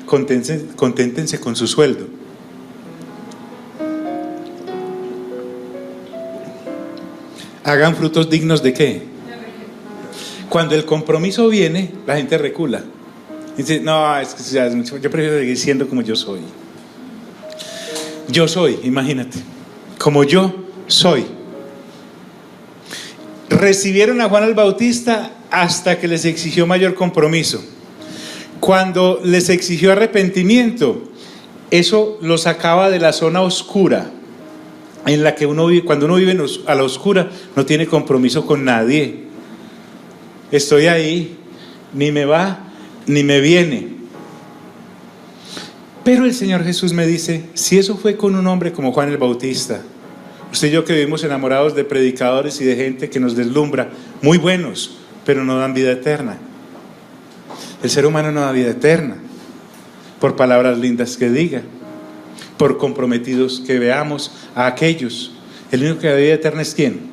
conténtense con su sueldo. Hagan frutos dignos ¿de qué? Cuando el compromiso viene, la gente recula. Dice: no, es que ya es mucho. Yo prefiero seguir siendo como yo soy. Yo soy, imagínate, como yo soy. Recibieron a Juan el Bautista hasta que les exigió mayor compromiso. Cuando les exigió arrepentimiento, eso lo sacaba de la zona oscura en la que uno vive. Cuando uno vive a la oscura, no tiene compromiso con nadie. Estoy ahí, ni me va ni me viene. Pero el Señor Jesús me dice: si eso fue con un hombre como Juan el Bautista, usted y yo que vivimos enamorados de predicadores y de gente que nos deslumbra, muy buenos, pero no dan vida eterna. El ser humano no da vida eterna por palabras lindas que diga, por comprometidos que veamos a aquellos. El único que da vida eterna es ¿quién?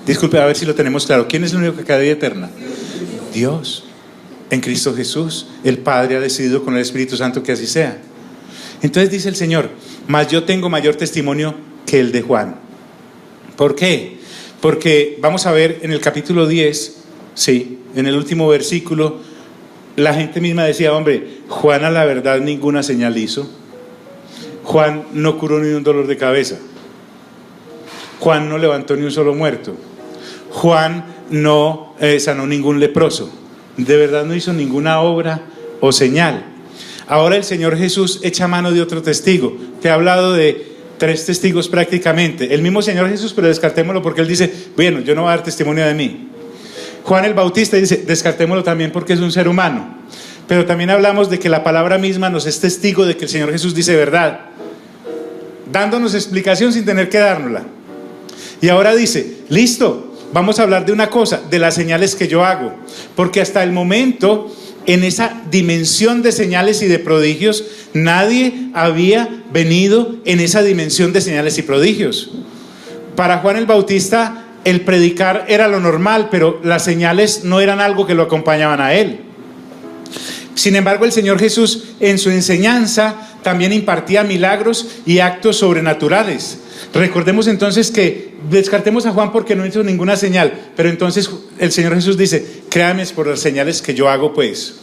Disculpe, a ver si lo tenemos claro. ¿Quién es el único que da vida eterna? Dios, en Cristo Jesús. El Padre ha decidido con el Espíritu Santo que así sea. Entonces dice el Señor: mas yo tengo mayor testimonio que el de Juan. ¿Por qué? Porque vamos a ver en el capítulo 10, sí, en el último versículo, la gente misma decía: hombre, Juan a la verdad ninguna señal hizo. Juan no curó ni un dolor de cabeza. Juan no levantó ni un solo muerto. Juan no sanó ningún leproso. De verdad no hizo ninguna obra o señal. Ahora el Señor Jesús echa mano de otro testigo. Te ha hablado de 3 testigos prácticamente. El mismo Señor Jesús, pero descartémoslo porque Él dice: bueno, yo no voy a dar testimonio de mí. Juan el Bautista dice: descartémoslo también porque es un ser humano. Pero también hablamos de que la palabra misma nos es testigo de que el Señor Jesús dice verdad, dándonos explicación sin tener que dárnosla. Y ahora dice: listo, vamos a hablar de una cosa, de las señales que yo hago. Porque hasta el momento, en esa dimensión de señales y de prodigios, nadie había venido en esa dimensión de señales y prodigios. Para Juan el Bautista, el predicar era lo normal, pero las señales no eran algo que lo acompañaban a él. Sin embargo, el Señor Jesús en su enseñanza también impartía milagros y actos sobrenaturales. Recordemos entonces que descartemos a Juan porque no hizo ninguna señal, pero entonces el Señor Jesús dice: créanme por las señales que yo hago pues.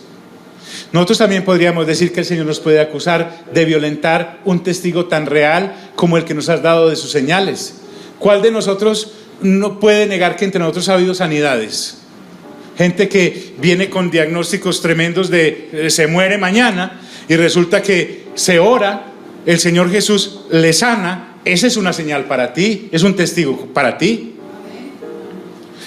Nosotros también podríamos decir que el Señor nos puede acusar de violentar un testigo tan real como el que nos has dado de sus señales. ¿Cuál de nosotros no puede negar que entre nosotros ha habido sanidades? Gente que viene con diagnósticos tremendos de se muere mañana, y resulta que se ora, el Señor Jesús le sana. Esa es una señal para ti, es un testigo para ti.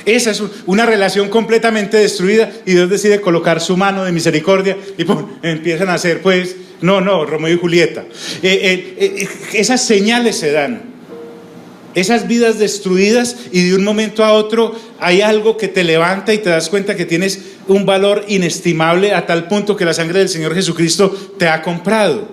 Esa es una relación completamente destruida, y Dios decide colocar su mano de misericordia y empiezan a hacer pues, Romeo y Julieta. Esas señales se dan. Esas vidas destruidas, y de un momento a otro hay algo que te levanta y te das cuenta que tienes un valor inestimable, a tal punto que la sangre del Señor Jesucristo te ha comprado.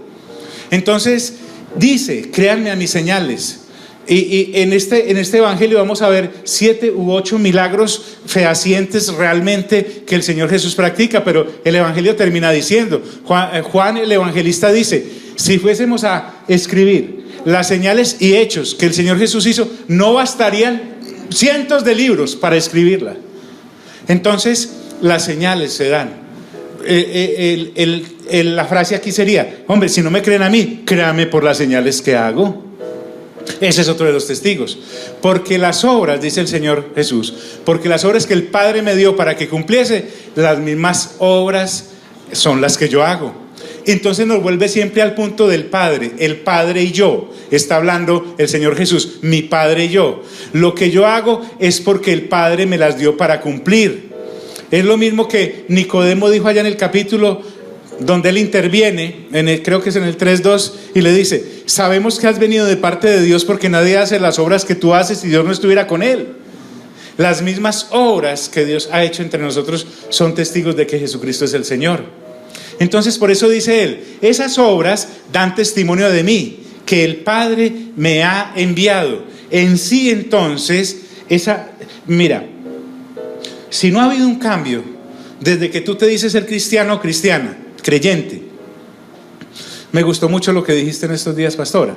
Entonces dice: créanme a mis señales. Y en este evangelio vamos a ver 7 u 8 milagros fehacientes realmente que el Señor Jesús practica, pero el evangelio termina diciendo, Juan el evangelista dice: si fuésemos a escribir las señales y hechos que el Señor Jesús hizo, no bastarían cientos de libros para escribirla. Entonces las señales se dan. La frase aquí sería: hombre, si no me creen a mí, créanme por las señales que hago. Ese es otro de los testigos. Porque las obras, dice el Señor Jesús, porque las obras que el Padre me dio para que cumpliese, las mismas obras son las que yo hago. Entonces nos vuelve siempre al punto del Padre, el Padre y yo. Está hablando el Señor Jesús: mi Padre y yo. Lo que yo hago es porque el Padre me las dio para cumplir. Es lo mismo que Nicodemo dijo allá en el capítulo donde él interviene, creo que es en el 3:2, y le dice: sabemos que has venido de parte de Dios, porque nadie hace las obras que tú haces si Dios no estuviera con él. Las mismas obras que Dios ha hecho entre nosotros son testigos de que Jesucristo es el Señor. Entonces por eso dice él: esas obras dan testimonio de mí, que el Padre me ha enviado. En sí entonces, mira, si no ha habido un cambio desde que tú te dices ser cristiano o cristiana, creyente. Me gustó mucho lo que dijiste en estos días, pastora.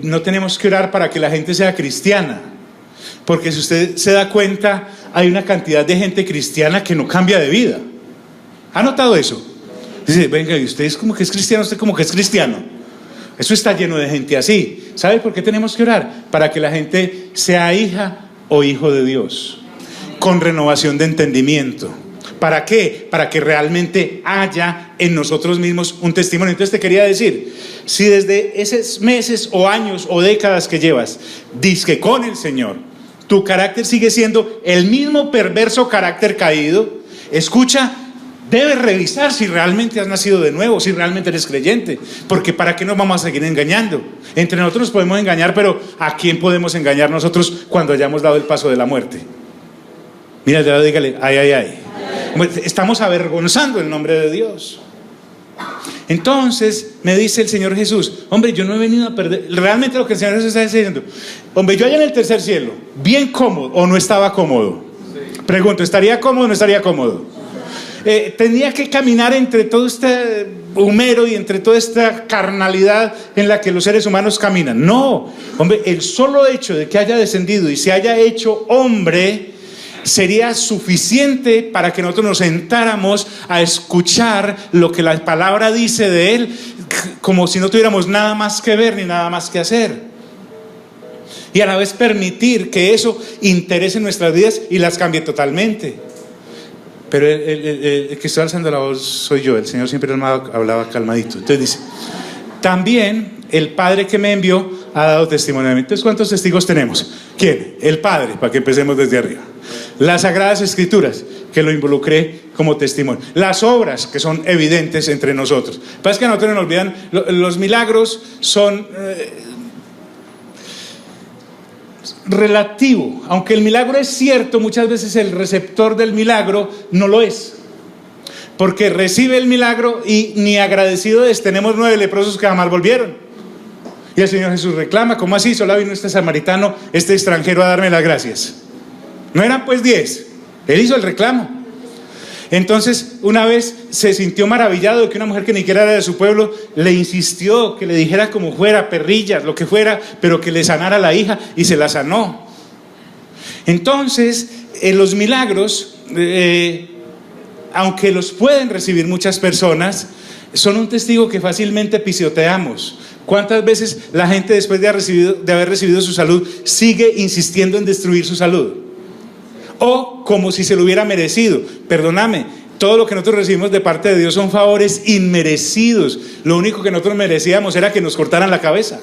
No tenemos que orar para que la gente sea cristiana, porque si usted se da cuenta, hay una cantidad de gente cristiana que no cambia de vida. ¿Ha notado eso? Dice, venga, y usted es como que es cristiano, usted como que es cristiano. Eso está lleno de gente así. ¿Sabe por qué tenemos que orar? Para que la gente sea hija o hijo de Dios, con renovación de entendimiento. ¿Para qué? Para que realmente haya en nosotros mismos un testimonio. Entonces te quería decir, si desde esos meses o años o décadas que llevas, dizque con el Señor, tu carácter sigue siendo el mismo perverso carácter caído, escucha, debes revisar si realmente has nacido de nuevo, si realmente eres creyente, porque ¿para qué nos vamos a seguir engañando? Entre nosotros nos podemos engañar, pero ¿a quién podemos engañar nosotros cuando hayamos dado el paso de la muerte? Mira, dígale, ay, ay, ay. Estamos avergonzando el nombre de Dios. Entonces me dice el Señor Jesús, hombre, yo no he venido a perder. Realmente lo que el Señor Jesús está diciendo, hombre, yo allá en el tercer cielo, bien cómodo o no estaba cómodo. Pregunto, ¿estaría cómodo o no estaría cómodo? Tenía que caminar entre todo este humero y entre toda esta carnalidad en la que los seres humanos caminan. No, hombre, el solo hecho de que haya descendido y se haya hecho hombre sería suficiente para que nosotros nos sentáramos a escuchar lo que la palabra dice de Él, como si no tuviéramos nada más que ver ni nada más que hacer. Y a la vez permitir que eso interese nuestras vidas y las cambie totalmente. Pero el que está alzando la voz soy yo. El Señor siempre hablaba calmadito. Entonces dice, también el Padre que me envió ha dado testimonio de mí. Entonces, ¿cuántos testigos tenemos? ¿Quién? El Padre, para que empecemos desde arriba. Las Sagradas Escrituras, que lo involucré como testimonio. Las obras, que son evidentes entre nosotros. Pasa que a nosotros nos olvidan, los milagros son relativo. Aunque el milagro es cierto, muchas veces el receptor del milagro no lo es. Porque recibe el milagro y ni agradecido es. Tenemos 9 leprosos que jamás volvieron. Y el Señor Jesús reclama, ¿cómo así? Solo vino este samaritano, este extranjero a darme las gracias. No eran pues 10. Él hizo el reclamo. Entonces una vez se sintió maravillado de que una mujer que ni siquiera era de su pueblo le insistió que le dijera como fuera, perrillas, lo que fuera, pero que le sanara a la hija, y se la sanó. Entonces los milagros, aunque los pueden recibir muchas personas, son un testigo que fácilmente pisoteamos. ¿Cuántas veces la gente después de haber recibido su salud sigue insistiendo en destruir su salud? O como si se lo hubiera merecido. Perdóname, todo lo que nosotros recibimos de parte de Dios son favores inmerecidos. Lo único que nosotros merecíamos era que nos cortaran la cabeza.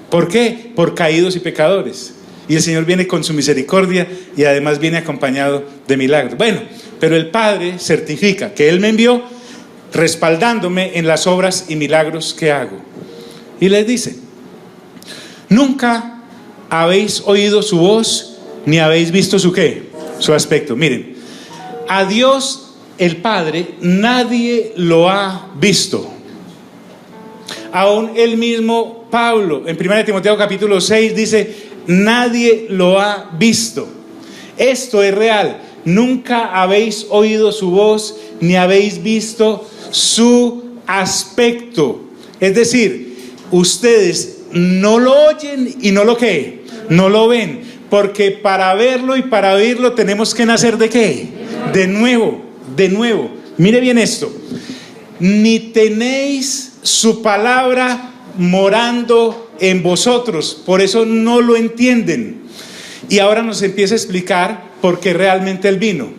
¿Por qué? Por caídos y pecadores. Y el Señor viene con su misericordia y además viene acompañado de milagros. Bueno, pero el Padre certifica que Él me envió respaldándome en las obras y milagros que hago. Y les dice, nunca habéis oído su voz, ni habéis visto su ¿qué? Su aspecto. Miren, a Dios el Padre nadie lo ha visto. Aún el mismo Pablo en 1 Timoteo capítulo 6 dice, nadie lo ha visto. Esto es real. Nunca habéis oído su voz, ni habéis visto su aspecto. Es decir, ustedes no lo oyen y no lo ¿qué? No lo ven, porque para verlo y para oírlo tenemos que nacer ¿de qué? De nuevo, de nuevo. Mire bien esto, ni tenéis su palabra morando en vosotros, por eso no lo entienden. Y ahora nos empieza a explicar por qué realmente Él vino.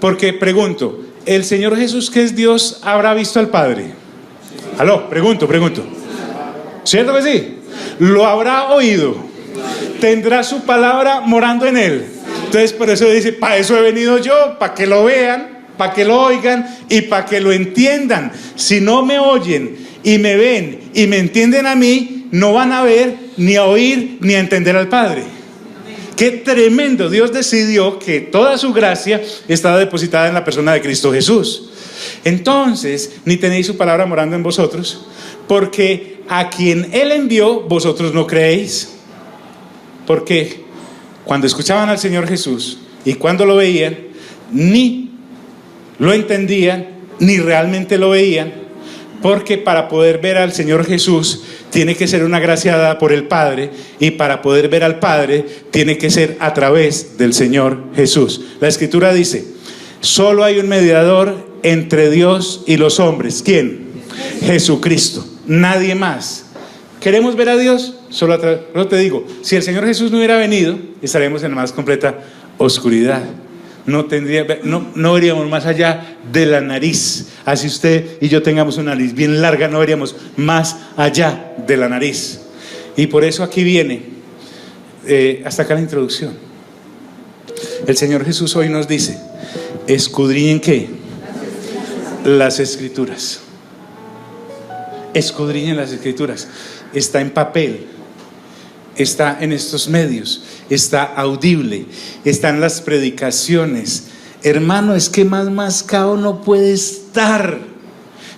Porque pregunto, ¿el Señor Jesús, que es Dios, habrá visto al Padre? Aló, pregunto. ¿Cierto que sí? ¿Lo habrá oído? ¿Tendrá su palabra morando en Él? Entonces por eso dice, para eso he venido yo, para que lo vean, para que lo oigan y para que lo entiendan. Si no me oyen y me ven y me entienden a mí, no van a ver, ni a oír, ni a entender al Padre. Qué tremendo. Dios decidió que toda su gracia estaba depositada en la persona de Cristo Jesús. Entonces, ni tenéis su palabra morando en vosotros, porque a quien Él envió, vosotros no creéis. Porque cuando escuchaban al Señor Jesús, Y cuando lo veían, ni lo entendían, ni realmente lo veían, porque para poder ver al Señor Jesús tiene que ser una gracia dada por el Padre, y para poder ver al Padre tiene que ser a través del Señor Jesús. La Escritura dice: solo hay un mediador entre Dios y los hombres. ¿Quién? Jesucristo, nadie más. ¿Queremos ver a Dios? Solo a través. No te digo, si el Señor Jesús no hubiera venido, estaríamos en la más completa oscuridad. No veríamos más allá de la nariz. Así usted y yo tengamos una nariz bien larga, no veríamos más allá de la nariz. Y por eso aquí viene, hasta acá la introducción. El Señor Jesús hoy nos dice: escudriñen ¿qué? Las Escrituras. Escudriñen las Escrituras. Está en papel, está en estos medios, está audible, están las predicaciones. Hermano, es que más mascado no puede estar.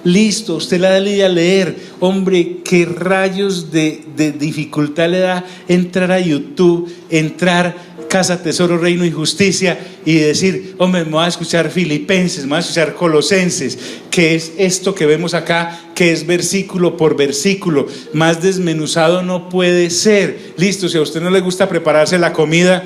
Listo, usted la da a leer. Hombre, qué rayos de dificultad le da entrar a YouTube, entrar Casa, Tesoro, Reino y Justicia y decir: hombre, me voy a escuchar Filipenses, me voy a escuchar Colosenses. ¿Qué es esto que vemos acá? Que es versículo por versículo. Más desmenuzado no puede ser. Listo, si a usted no le gusta prepararse la comida,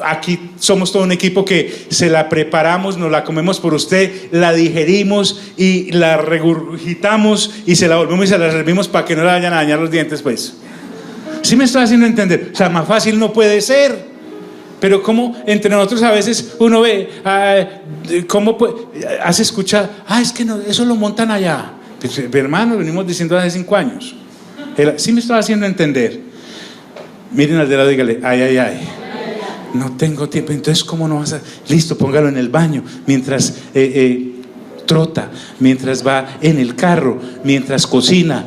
aquí somos todo un equipo que se la preparamos, nos la comemos por usted, la digerimos y la regurgitamos y se la volvemos y se la servimos para que no le vayan a dañar los dientes, pues. ¿Sí me estoy haciendo entender? O sea, más fácil no puede ser. Pero como entre nosotros a veces uno ve, ¿cómo has escuchado? Es que no, eso lo montan allá. Pues, hermano, venimos diciendo hace 5 años. ¿Sí me estoy haciendo entender? Miren al de lado y dígale: ay. No tengo tiempo. Entonces, ¿cómo no vas a...? Listo, póngalo en el baño mientras trota, mientras va en el carro, mientras cocina.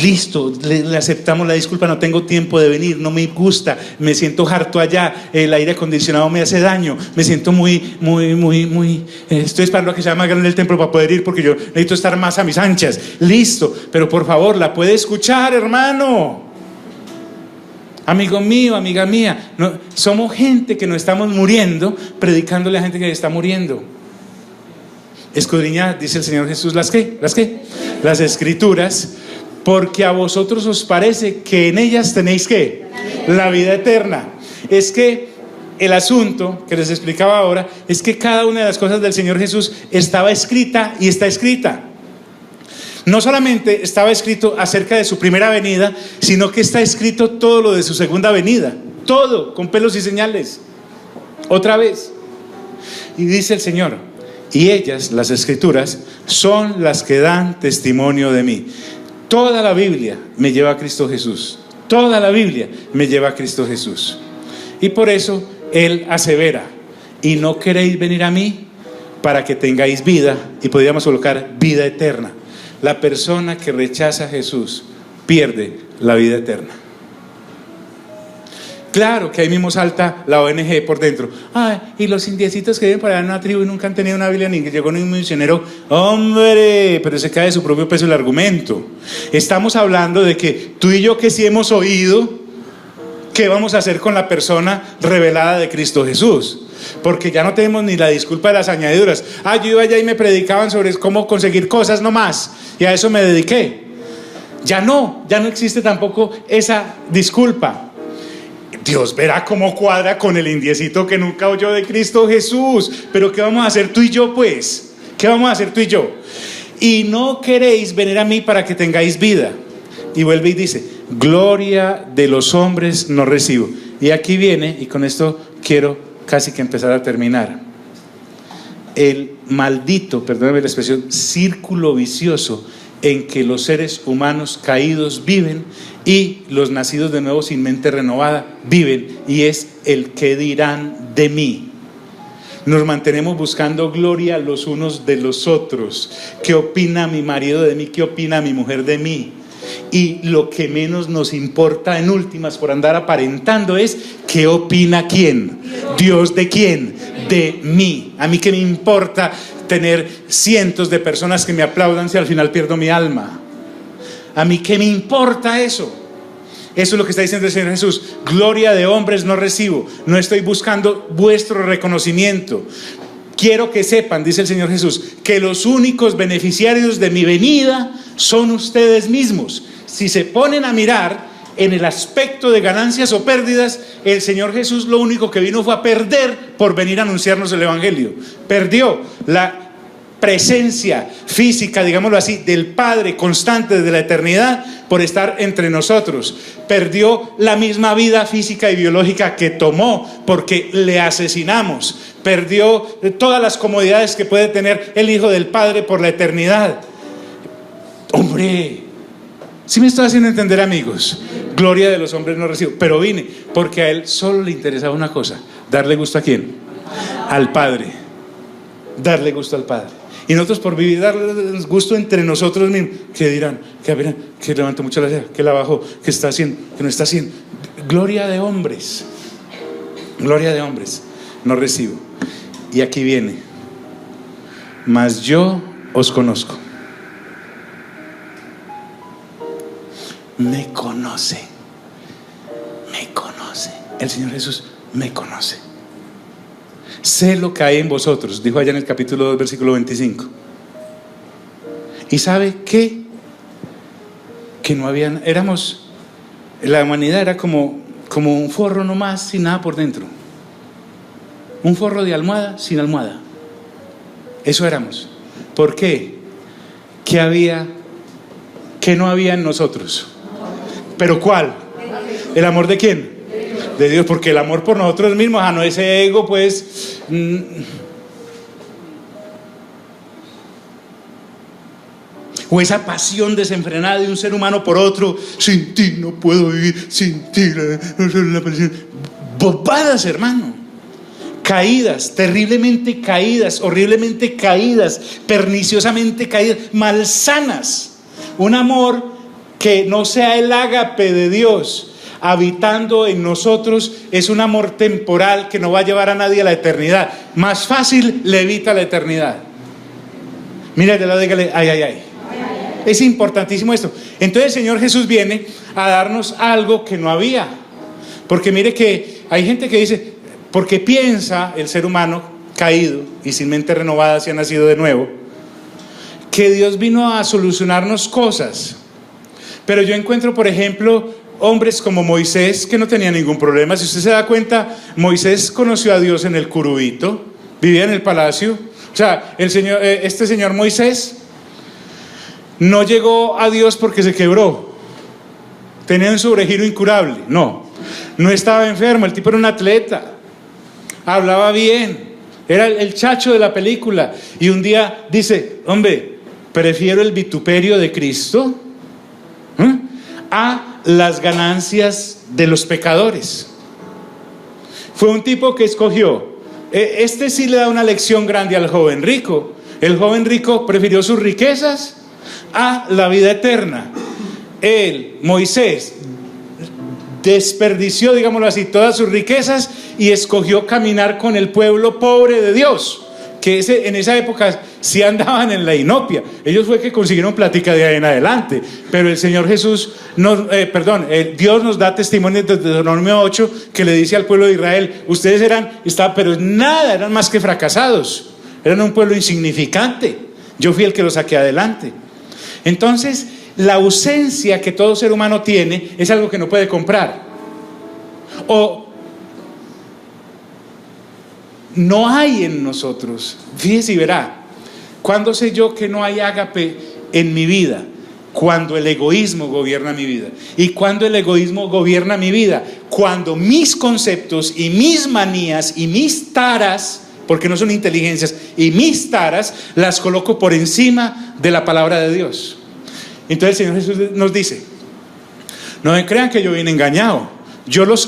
Listo, le aceptamos la disculpa: no tengo tiempo de venir, no me gusta, me siento harto allá, el aire acondicionado me hace daño, me siento muy estoy esperando a que sea más grande el templo para poder ir, porque yo necesito estar más a mis anchas. Listo, pero por favor, la puede escuchar, hermano. Amigo mío, amiga mía, no, somos gente que nos estamos muriendo predicándole a gente que está muriendo. Escudriñad, dice el Señor Jesús, ¿las qué? Las Escrituras, porque a vosotros os parece que en ellas tenéis ¿qué? La vida eterna. Es que el asunto que les explicaba ahora es que cada una de las cosas del Señor Jesús estaba escrita y está escrita. No solamente estaba escrito acerca de su primera venida, sino que está escrito todo lo de su segunda venida, todo con pelos y señales, otra vez. Y dice el Señor: y ellas, las Escrituras, son las que dan testimonio de mí. Toda la Biblia me lleva a Cristo Jesús. Toda la Biblia me lleva a Cristo Jesús. Y por eso Él asevera: y no queréis venir a mí para que tengáis vida, y podríamos colocar vida eterna. La persona que rechaza a Jesús pierde la vida eterna. Claro que ahí mismo salta la ONG por dentro. Y los indiecitos que viven para allá en una tribu y nunca han tenido una Biblia, ni que llegó ningún misionero. Hombre, pero se cae de su propio peso el argumento. Estamos hablando de que tú y yo, que sí hemos oído, ¿qué vamos a hacer con la persona revelada de Cristo Jesús? Porque ya no tenemos ni la disculpa de las añadiduras. Yo iba allá y me predicaban sobre cómo conseguir cosas nomás, y a eso me dediqué. Ya no existe tampoco esa disculpa. Dios verá cómo cuadra con el indiecito que nunca oyó de Cristo Jesús. Pero ¿qué vamos a hacer tú y yo, pues? ¿Qué vamos a hacer tú y yo? Y no queréis venir a mí para que tengáis vida. Y vuelve y dice: gloria de los hombres no recibo. Y aquí viene, y con esto quiero casi que empezar a terminar, el maldito, perdóname la expresión, círculo vicioso en que los seres humanos caídos viven y los nacidos de nuevo sin mente renovada viven, y es el qué dirán de mí. Nos mantenemos buscando gloria los unos de los otros. ¿Qué opina mi marido de mí? ¿Qué opina mi mujer de mí? Y lo que menos nos importa en últimas, por andar aparentando, es ¿qué opina quién? ¿Dios de quién? De mí. A mí qué me importa tener cientos de personas que me aplaudan si al final pierdo mi alma. A mí qué me importa eso. Eso es lo que está diciendo el Señor Jesús. Gloria de hombres no recibo. No estoy buscando vuestro reconocimiento. Quiero que sepan, dice el Señor Jesús, que los únicos beneficiarios de mi venida son ustedes mismos. Si se ponen a mirar en el aspecto de ganancias o pérdidas, el Señor Jesús lo único que vino fue a perder por venir a anunciarnos el Evangelio. Perdió la presencia física, digámoslo así, del Padre constante desde la eternidad por estar entre nosotros. Perdió la misma vida física y biológica que tomó porque le asesinamos. Perdió todas las comodidades que puede tener el Hijo del Padre por la eternidad. Hombre, ¿sí me estoy haciendo entender, amigos? Gloria de los hombres no recibo. Pero vine porque a él solo le interesaba una cosa: darle gusto ¿a quién? Al Padre. Darle gusto al Padre. Y nosotros, por vivir, darle gusto entre nosotros mismos. ¿Qué dirán? ¿Qué verán? Que levantó mucho la ceja, que la bajó, que está haciendo, que no está haciendo. Gloria de hombres. Gloria de hombres no recibo. Y aquí viene: mas yo os conozco. Me conoce. Me conoce. El Señor Jesús me conoce. Sé lo que hay en vosotros, dijo allá en el capítulo 2, versículo 25. ¿Y sabe qué? Que no habían, la humanidad era como un forro nomás, sin nada por dentro. Un forro de almohada sin almohada. Eso éramos. ¿Por qué? ¿Qué no había en nosotros? ¿Pero cuál? ¿El amor de quién? De Dios, porque el amor por nosotros mismos, no ese ego, pues. O esa pasión desenfrenada de un ser humano por otro. Sin ti no puedo vivir, sin ti la pasión. Bobadas, hermano. Caídas, terriblemente caídas, horriblemente caídas, perniciosamente caídas, malsanas. Un amor que no sea el ágape de Dios habitando en nosotros es un amor temporal que no va a llevar a nadie a la eternidad. Más fácil le evita la eternidad. Mira de lado, dígale: ay, ay, ay. Es importantísimo esto. Entonces el Señor Jesús viene a darnos algo que no había. Porque mire que hay gente que dice, porque piensa el ser humano caído y sin mente renovada, si ha nacido de nuevo, que Dios vino a solucionarnos cosas. Pero yo encuentro, por ejemplo, hombres como Moisés que no tenía ningún problema. Si usted se da cuenta, Moisés conoció a Dios en el curubito, vivía en el palacio. O sea, este señor Moisés no llegó a Dios porque se quebró, tenía un sobregiro incurable. No estaba enfermo, el tipo era un atleta, hablaba bien, era el chacho de la película. Y un día dice: hombre, prefiero el vituperio de Cristo a las ganancias de los pecadores. Fue un tipo que escogió. Este sí le da una lección grande al joven rico. El joven rico prefirió sus riquezas a la vida eterna. Moisés, desperdició, digámoslo así, todas sus riquezas y escogió caminar con el pueblo pobre de Dios, que en esa época sí andaban en la inopia. Ellos fue que consiguieron plática de ahí en adelante. Pero el Señor Jesús Dios nos da testimonio de Deuteronomio 8, que le dice al pueblo de Israel: ustedes pero nada, eran más que fracasados, eran un pueblo insignificante, yo fui el que los saqué adelante. Entonces, la ausencia que todo ser humano tiene es algo que no puede comprar. O no hay en nosotros. Fíjese y verá. ¿Cuándo sé yo que no hay ágape en mi vida? Cuando el egoísmo gobierna mi vida. ¿Y cuando el egoísmo gobierna mi vida? Cuando mis conceptos y mis manías y mis taras, porque no son inteligencias, y mis taras las coloco por encima de la palabra de Dios. Entonces el Señor Jesús nos dice: no me crean que yo vine engañado. Yo los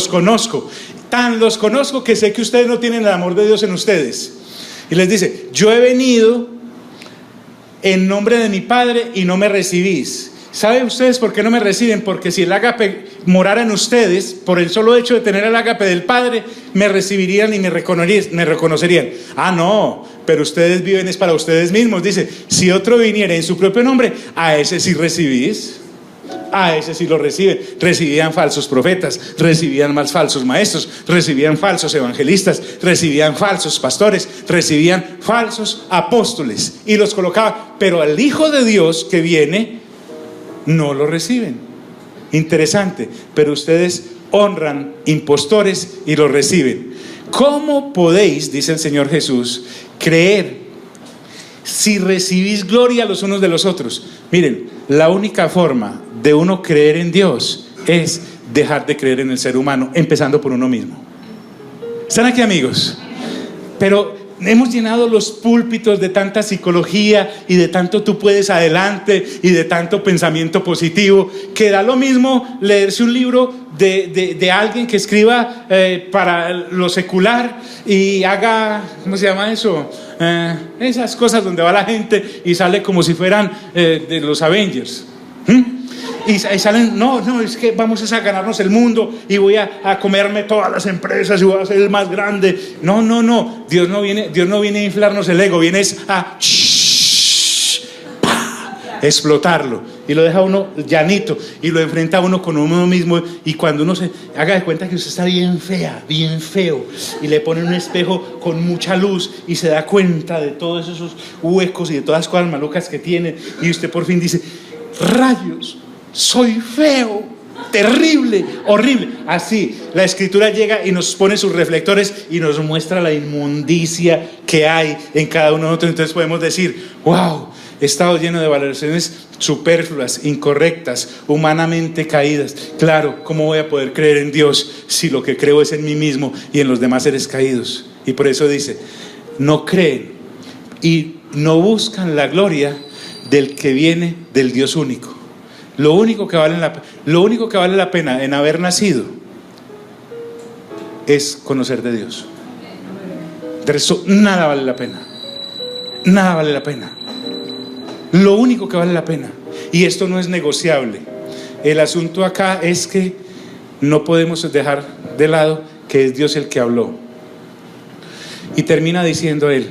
conozco. Tan los conozco que sé que ustedes no tienen el amor de Dios en ustedes. Y les dice: yo he venido en nombre de mi Padre y no me recibís. ¿Saben ustedes por qué no me reciben? Porque si el ágape morara en ustedes, por el solo hecho de tener el ágape del Padre, me recibirían y me reconocerían. No, pero ustedes viven es para ustedes mismos. Dice: si otro viniera en su propio nombre, a ese sí recibís. Ese sí lo reciben. Recibían falsos profetas, recibían más falsos maestros, recibían falsos evangelistas, recibían falsos pastores, recibían falsos apóstoles y los colocaban. Pero al Hijo de Dios que viene, no lo reciben. Interesante, pero ustedes honran impostores y lo reciben. ¿Cómo podéis, dice el Señor Jesús, creer si recibís gloria los unos de los otros? Miren, la única forma de uno creer en Dios es dejar de creer en el ser humano, empezando por uno mismo. ¿Están aquí, amigos? Pero hemos llenado los púlpitos de tanta psicología y de tanto tú puedes adelante y de tanto pensamiento positivo, que da lo mismo leerse un libro de alguien que escriba para lo secular y haga, ¿cómo se llama eso? Esas cosas donde va la gente y sale como si fueran de los Avengers. Y salen, no, es que vamos a ganarnos el mundo y voy a comerme todas las empresas y voy a ser el más grande. No, Dios no viene a inflarnos el ego, viene a explotarlo y lo deja uno llanito y lo enfrenta a uno con uno mismo. Y cuando uno se haga de cuenta que usted está bien fea, bien feo, y le pone un espejo con mucha luz y se da cuenta de todos esos huecos y de todas las cosas malucas que tiene, y usted por fin dice: rayos, soy feo, terrible, horrible. Así la Escritura llega y nos pone sus reflectores y nos muestra la inmundicia que hay en cada uno de nosotros. Entonces podemos decir: wow, he estado lleno de valoraciones superfluas, incorrectas, humanamente caídas. Claro, ¿cómo voy a poder creer en Dios si lo que creo es en mí mismo y en los demás seres caídos? Y por eso dice: no creen y no buscan la gloria del que viene del Dios único. Lo único que vale la pena en haber nacido es conocer de Dios. De eso nada vale la pena. Nada vale la pena. Lo único que vale la pena. Y esto no es negociable. El asunto acá es que no podemos dejar de lado que es Dios el que habló. Y termina diciendo él: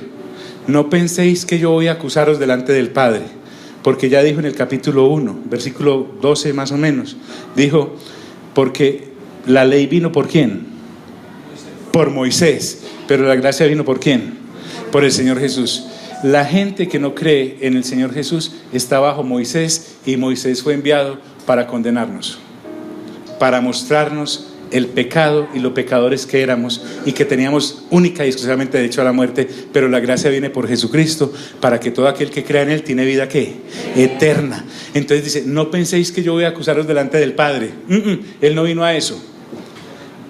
no penséis que yo voy a acusaros delante del Padre. Porque ya dijo en el capítulo 1, versículo 12 más o menos, dijo: porque la ley vino ¿por quién? Por Moisés. Pero la gracia vino ¿por quién? Por el Señor Jesús. La gente que no cree en el Señor Jesús está bajo Moisés, y Moisés fue enviado para condenarnos, para mostrarnos el pecado y los pecadores que éramos y que teníamos única y exclusivamente derecho a la muerte. Pero la gracia viene por Jesucristo para que todo aquel que crea en Él tiene vida ¿qué? Eterna. Entonces dice: no penséis que yo voy a acusaros delante del Padre. Él no vino a eso.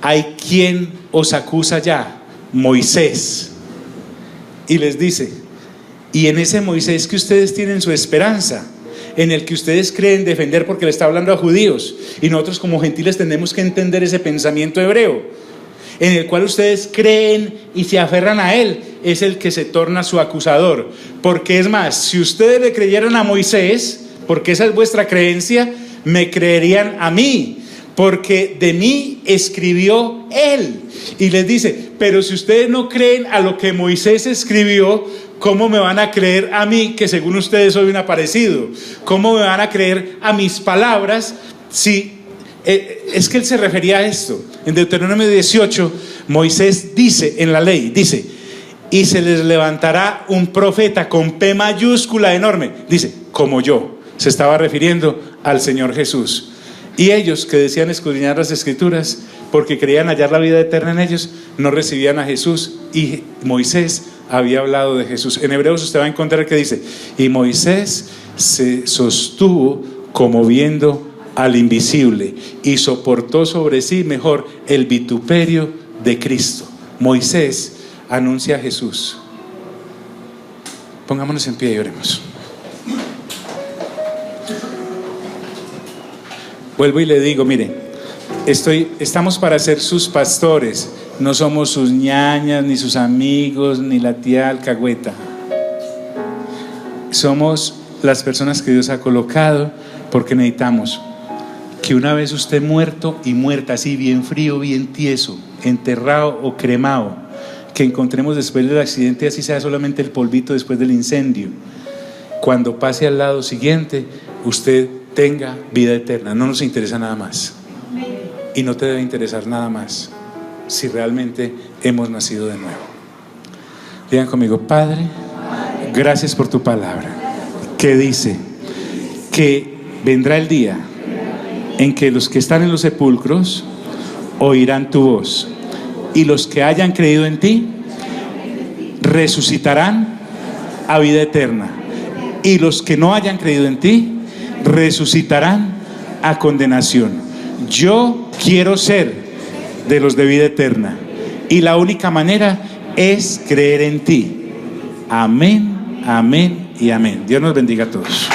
Hay quien os acusa ya: Moisés. Y les dice: y en ese Moisés que ustedes tienen su esperanza, en el que ustedes creen defender, porque le está hablando a judíos, y nosotros como gentiles tenemos que entender ese pensamiento hebreo, en el cual ustedes creen y se aferran a él, es el que se torna su acusador. Porque es más, si ustedes le creyeran a Moisés, porque esa es vuestra creencia, me creerían a mí, porque de mí escribió él. Y les dice: pero si ustedes no creen a lo que Moisés escribió, ¿cómo me van a creer a mí, que según ustedes soy un aparecido? ¿Cómo me van a creer a mis palabras? Si es que él se refería a esto. En Deuteronomio 18, Moisés dice en la ley, dice: y se les levantará un profeta con P mayúscula enorme. Dice: como yo. Se estaba refiriendo al Señor Jesús. Y ellos que decían escudriñar las Escrituras porque creían hallar la vida eterna en ellos, no recibían a Jesús. Y Moisés había hablado de Jesús. En Hebreos usted va a encontrar que dice: y Moisés se sostuvo como viendo al invisible y soportó sobre sí mejor el vituperio de Cristo. Moisés anuncia a Jesús. Pongámonos en pie y oremos. Vuelvo y le digo: mire, estamos para ser sus pastores. No somos sus ñañas, ni sus amigos, ni la tía alcahueta. Somos las personas que Dios ha colocado, porque necesitamos que una vez usted muerto y muerta, así bien frío, bien tieso, enterrado o cremado, que encontremos después del accidente, así sea solamente el polvito después del incendio, cuando pase al lado siguiente, usted tenga vida eterna. No nos interesa nada más. Y no te debe interesar nada más si realmente hemos nacido de nuevo. Digan conmigo: Padre, gracias por tu palabra, que dice que vendrá el día en que los que están en los sepulcros oirán tu voz, y los que hayan creído en ti resucitarán a vida eterna, y los que no hayan creído en ti resucitarán a condenación. Yo quiero ser de los de vida eterna, y la única manera es creer en ti. Amén, amén y amén. Dios nos bendiga a todos.